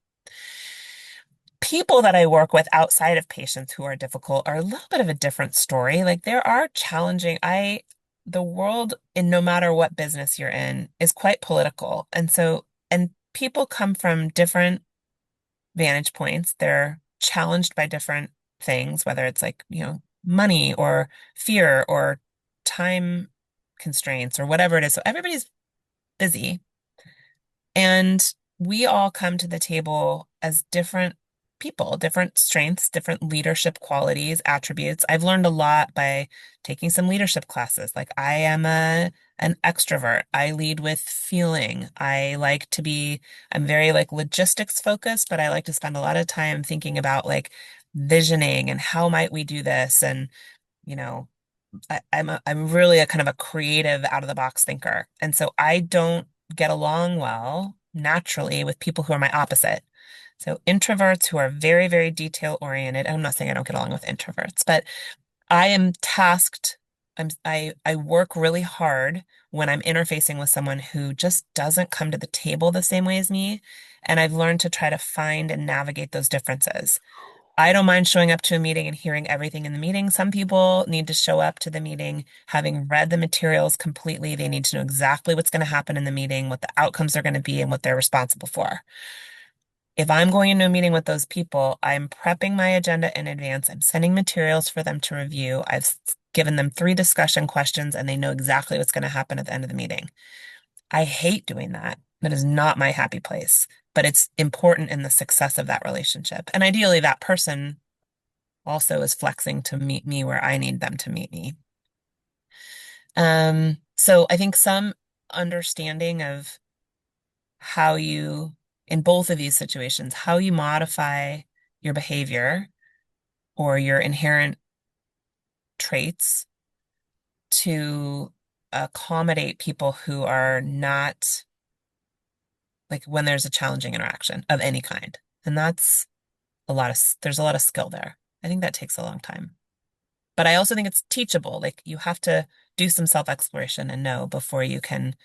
People that I work with outside of patients who are difficult are a little bit of a different story. Like there are challenging, the world in no matter what business you're in is quite political. And people come from different vantage points. They're challenged by different things, whether it's like, money or fear or time constraints or whatever it is. So everybody's busy. And we all come to the table as different people, different strengths, different leadership qualities, attributes. I've learned a lot by taking some leadership classes. Like I am an extrovert. I lead with feeling. I'm very like logistics focused, but I like to spend a lot of time thinking about like visioning and how might we do this and you know I'm really a kind of a creative out of the box thinker. And so I don't get along well naturally with people who are my opposite. So introverts who are very, very detail oriented. I'm not saying I don't get along with introverts, but I am tasked. I work really hard when I'm interfacing with someone who just doesn't come to the table the same way as me. And I've learned to try to find and navigate those differences. I don't mind showing up to a meeting and hearing everything in the meeting. Some people need to show up to the meeting having read the materials completely. They need to know exactly what's going to happen in the meeting, what the outcomes are going to be, and what they're responsible for. If I'm going into a meeting with those people, I'm prepping my agenda in advance. I'm sending materials for them to review. I've given them 3 discussion questions, and they know exactly what's going to happen at the end of the meeting. I hate doing that. That is not my happy place, but it's important in the success of that relationship. And ideally, that person also is flexing to meet me where I need them to meet me. So I think some understanding of how you, in both of these situations, how you modify your behavior or your inherent traits to accommodate people who are not like when there's a challenging interaction of any kind. And there's a lot of skill there. I think that takes a long time. But I also think it's teachable. Like you have to do some self-exploration and know before you can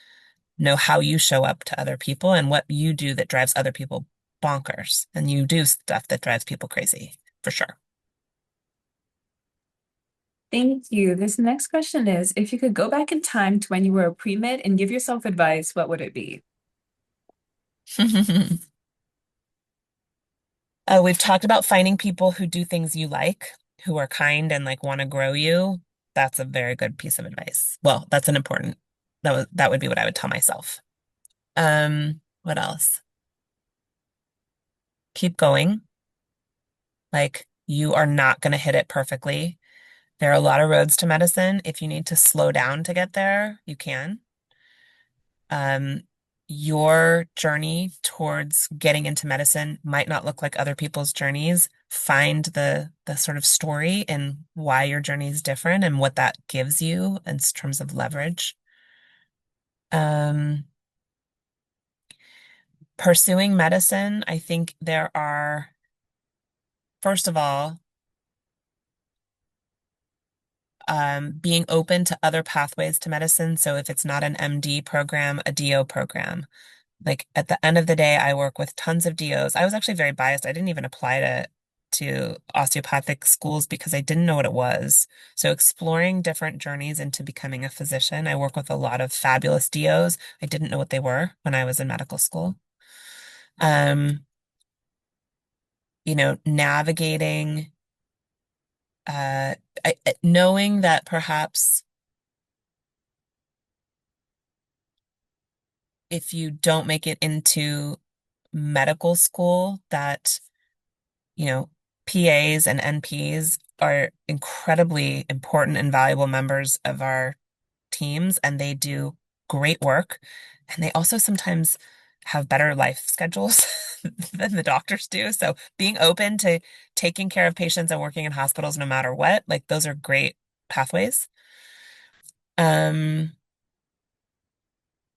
know how you show up to other people and what you do that drives other people bonkers. And you do stuff that drives people crazy, for sure. Thank you. This next question is, if you could go back in time to when you were a pre-med and give yourself advice, what would it be? We've talked about finding people who do things you like. who are kind and like want to grow you, that's a very good piece of advice. Well, that's an important, that would be what I would tell myself. What else? Keep going. Like you are not going to hit it perfectly. There are a lot of roads to medicine. If you need to slow down to get there, you can. Um, your journey towards getting into medicine might not look like other people's journeys. Find the sort of story and why your journey is different and what that gives you in terms of leverage. Um, Pursuing medicine, I think there are, first of all, being open to other pathways to medicine. So if it's not an MD program, a DO program. Like at the end of the day, I work with tons of DOs. I was actually very biased. I didn't even apply to osteopathic schools because I didn't know what it was. So exploring different journeys into becoming a physician. I work with a lot of fabulous DOs. I didn't know what they were when I was in medical school. Um, Navigating, uh, knowing that perhaps if you don't make it into medical school, that you know, PAs and NPs are incredibly important and valuable members of our teams, and they do great work. And they also sometimes have better life schedules than the doctors do. So being open to taking care of patients and working in hospitals no matter what, like those are great pathways. Um,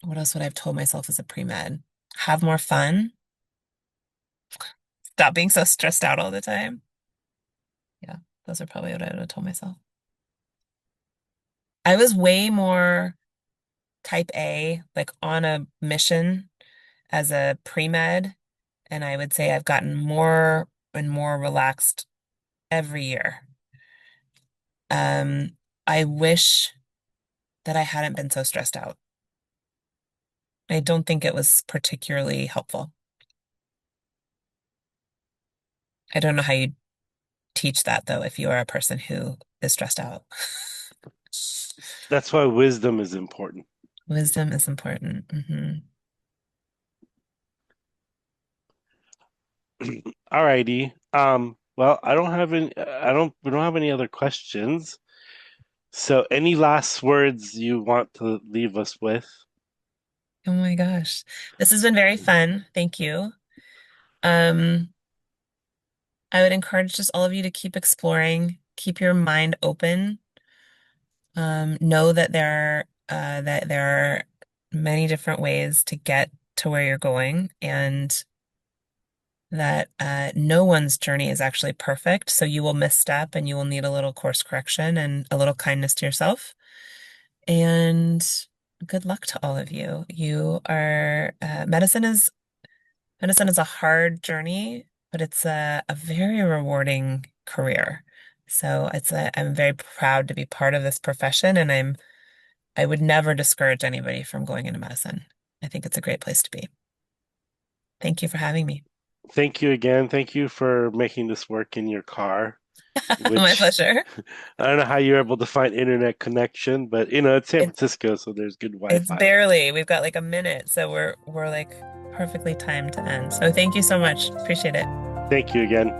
what else would I have told myself as a pre-med? Have more fun. Stop being so stressed out all the time. Yeah, those are probably what I would have told myself. I was way more type A, like on a mission as a pre-med, and I would say I've gotten more and more relaxed every year. Um, I wish that I hadn't been so stressed out. I don't think it was particularly helpful. I don't know how you teach that though, if you are a person who is stressed out. That's why wisdom is important. Wisdom is important. Alrighty. Well, we don't have any other questions. So any last words you want to leave us with? Oh my gosh. This has been very fun. Thank you. Um, I would encourage just all of you to keep exploring, keep your mind open. Know that there are many different ways to get to where you're going, and that no one's journey is actually perfect. So you will misstep, and you will need a little course correction and a little kindness to yourself. And good luck to all of you. Medicine is a hard journey, but it's a very rewarding career. So I'm very proud to be part of this profession, and I would never discourage anybody from going into medicine. I think it's a great place to be. Thank you for having me. Thank you again. Thank you for making this work in your car, My which pleasure. I don't know how you're able to find internet connection, but it's San It, Francisco, so there's good it's Wi-Fi. barely, we've got like a minute, so we're like perfectly timed to end. So thank you so much. Appreciate it. Thank you again.